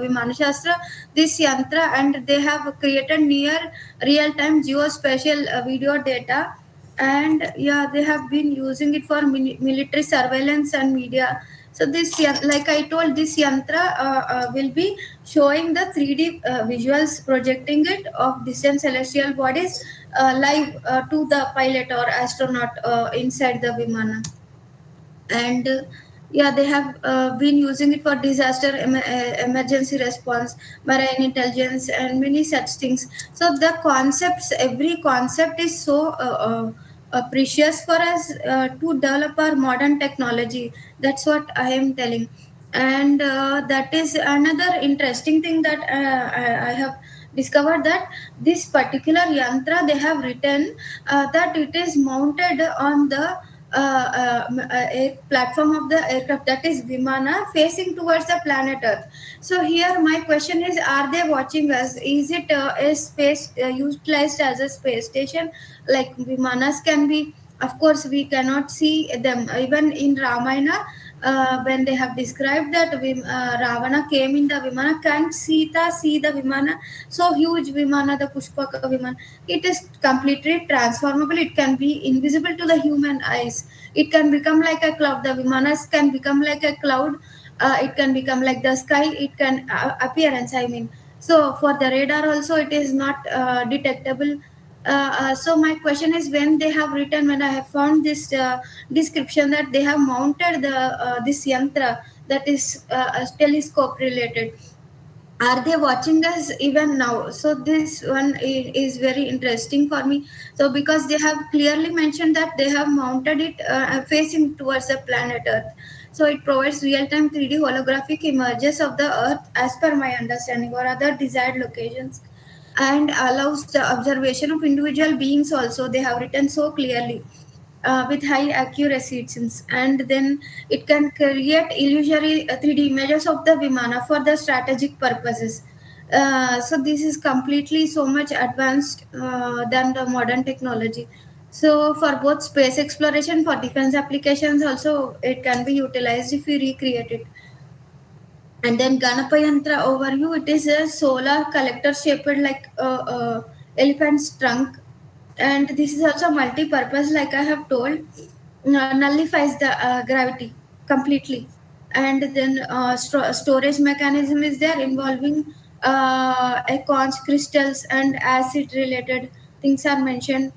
[SPEAKER 2] Vimana Shastra, this yantra, and they have created near real-time geospatial video data. And yeah, they have been using it for military surveillance and media. So this, like I told, this yantra will be showing the 3D visuals, projecting it of distant celestial bodies live to the pilot or astronaut inside the Vimana. And yeah, they have been using it for disaster emergency response, marine intelligence, and many such things. So the concepts, every concept is so precious for us to develop our modern technology. That's what I am telling. And that is another interesting thing that I have discovered, that this particular yantra they have written that it is mounted on the a platform of the aircraft, that is Vimana, facing towards the planet Earth. So here my question is, are they watching us? Is it a space utilized as a space station like Vimanas can be? Of course we cannot see them. Even in Ramayana, when they have described that Ravana came in the Vimana, can Sita see the Vimana? So huge Vimana, the Pushpaka Vimana. It is completely transformable. It can be invisible to the human eyes. It can become like a cloud. The Vimanas can become like a cloud. It can become like the sky. It can appearance. I mean, so for the radar also, it is not detectable. So my question is, when they have written, when I have found this description that they have mounted the this yantra that is telescope related, are they watching us even now? So this one is very interesting for me. So because they have clearly mentioned that they have mounted it facing towards the planet Earth, so it provides real-time 3D holographic images of the Earth as per my understanding, or other desired locations, and allows the observation of individual beings also. They have written so clearly with high accuracy it seems. And then it can create illusory 3D images of the Vimana for the strategic purposes. So this is completely so much advanced than the modern technology. So for both space exploration, for defense applications also, it can be utilized if we recreate it. And then Ganapa Yantra overview, it is a solar collector shaped like elephant's trunk. And this is also multi-purpose, like I have told, nullifies the gravity completely. And then storage mechanism is there involving icons, crystals, and acid related things are mentioned.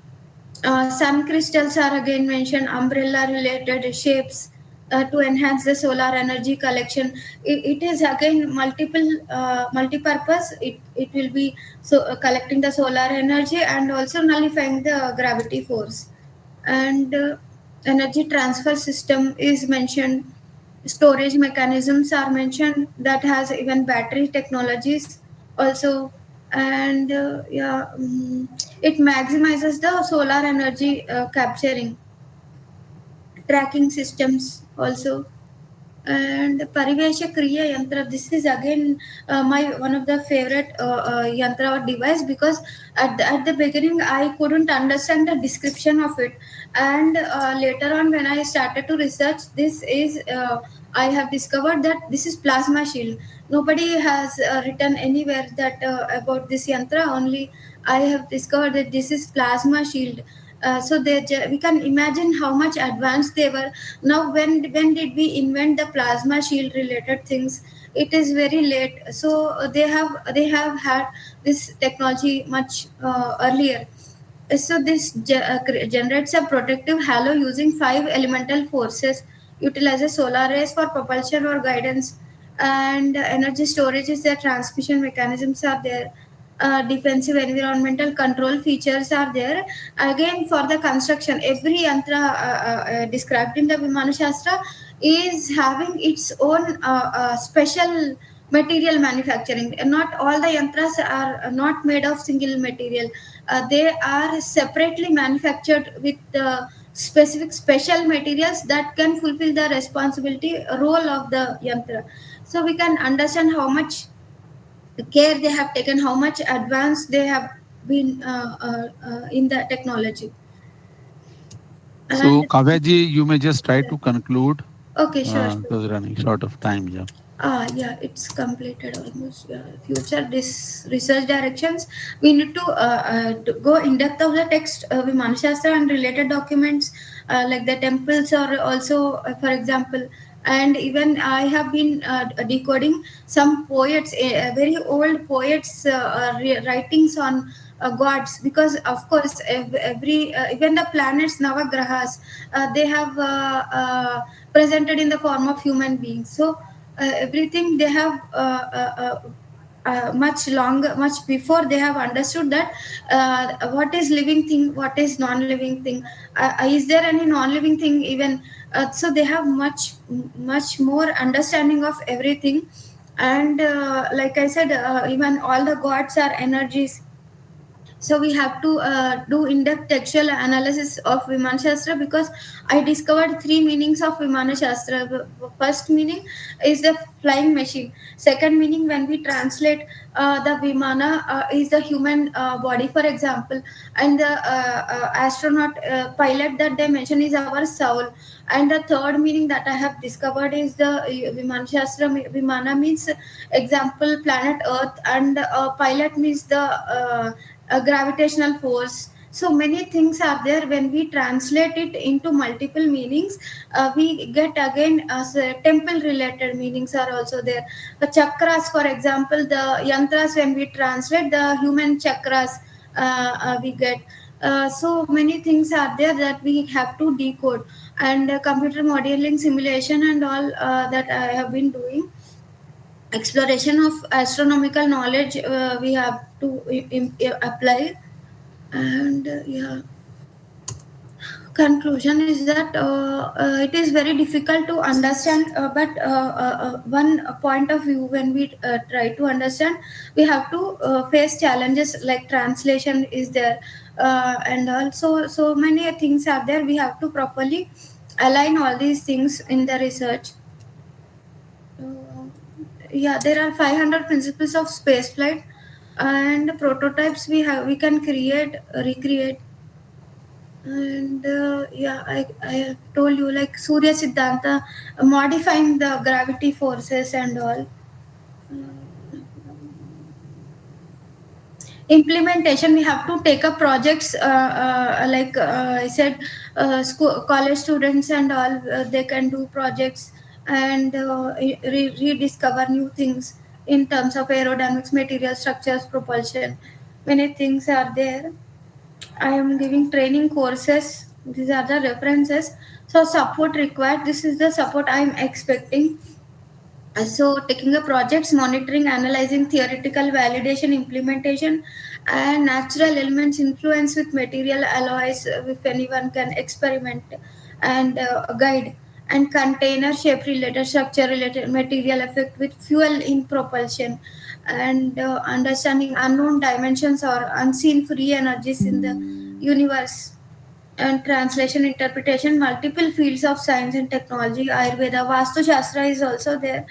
[SPEAKER 2] Sun crystals are again mentioned, umbrella related shapes to enhance the solar energy collection. It is again multi-purpose. It will be so collecting the solar energy and also nullifying the gravity force. And energy transfer system is mentioned. Storage mechanisms are mentioned, that has even battery technologies also. And it maximizes the solar energy capturing, tracking systems also. And Parivesha Kriya Yantra, this is again my one of the favorite yantra or device, because at the beginning I couldn't understand the description of it. And later on when I started to research, this is I have discovered that this is plasma shield. Nobody has written anywhere that about this yantra. Only I have discovered that this is plasma shield. So we can imagine how much advanced they were. Now when did we invent the plasma shield related things? It is very late. So they have had this technology much earlier. So this generates a protective halo using 5 elemental forces, utilizes solar rays for propulsion or guidance. And energy storage is there, transmission mechanisms are there, defensive environmental control features are there. Again, for the construction, every yantra described in the Vimana Shastra is having its own special material manufacturing. Not all the yantras are not made of single material. They are separately manufactured with specific special materials that can fulfill the responsibility role of the yantra. So we can understand how much care they have taken, how much advanced they have been in the technology.
[SPEAKER 1] So,
[SPEAKER 2] And
[SPEAKER 1] Kavyaji, you may just try to conclude
[SPEAKER 2] okay, sure, sure.
[SPEAKER 1] because we're running short of time. Yeah.
[SPEAKER 2] Yeah, it's completed almost. Yeah. Future this research directions. We need to go in depth of the text, Vimana Shastra and related documents, like the temples, or also, for example, and even I have been decoding some poets, very old poets, writings on gods, because of course every even the planets Navagrahas, they have presented in the form of human beings. So everything they have much longer, much before they have understood that what is living thing, what is non-living thing, is there any non-living thing even. So they have much more understanding of everything. And like I said, even all the gods are energies. So we have to do in-depth textual analysis of Vimana Shastra, because I discovered three meanings of Vimana Shastra. First meaning is the flying machine. Second meaning, when we translate the Vimana, is the human body, for example, and the astronaut pilot that they mention is our soul. And the third meaning that I have discovered is the Vimana Shastra. Vimana means example planet Earth, and pilot means the gravitational force. So many things are there. When we translate it into multiple meanings, we get again as temple related meanings are also there. The chakras, for example, the yantras, when we translate the human chakras, we get so many things are there that we have to decode. And computer modeling, simulation, and all that I have been doing. Exploration of astronomical knowledge, we have to apply. And yeah, conclusion is that it is very difficult to understand, but one point of view, when we try to understand, we have to face challenges like translation is there, and also so many things are there. We have to properly align all these things in the research. uh, yeah, there are 500 principles of spaceflight, and prototypes we can create, recreate. And yeah, I have told you, like Surya Siddhanta, modifying the gravity forces and all. Implementation, we have to take up projects, like I said, school, college students and all, they can do projects, and rediscover new things in terms of aerodynamics, material structures, propulsion. Many things are there. I am giving training courses. These are the references. So support required. This is the support I am expecting. So taking a projects, monitoring, analyzing, theoretical validation, implementation, and natural elements influence with material alloys, if anyone can experiment, and guide, and container shape related, structure related, material effect with fuel in propulsion, and understanding unknown dimensions or unseen free energies in the universe. And translation, interpretation, multiple fields of science and technology. Ayurveda, Vastu Shastra is also there,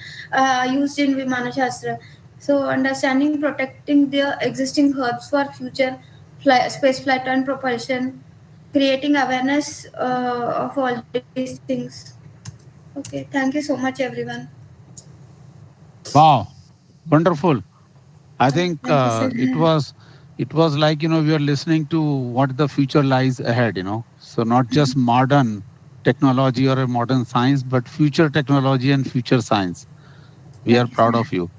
[SPEAKER 2] used in Vimana Shastra. So understanding, protecting the existing herbs for future space flight and propulsion, creating awareness of all these things. Okay, thank you so much, everyone.
[SPEAKER 1] Wow, wonderful. I think
[SPEAKER 2] Thank you, sir.
[SPEAKER 1] it was like, we are listening to what the future lies ahead. So not just modern technology or a modern science, but future technology and future science. We are
[SPEAKER 2] Thank you,
[SPEAKER 1] proud
[SPEAKER 2] sir.
[SPEAKER 1] of you.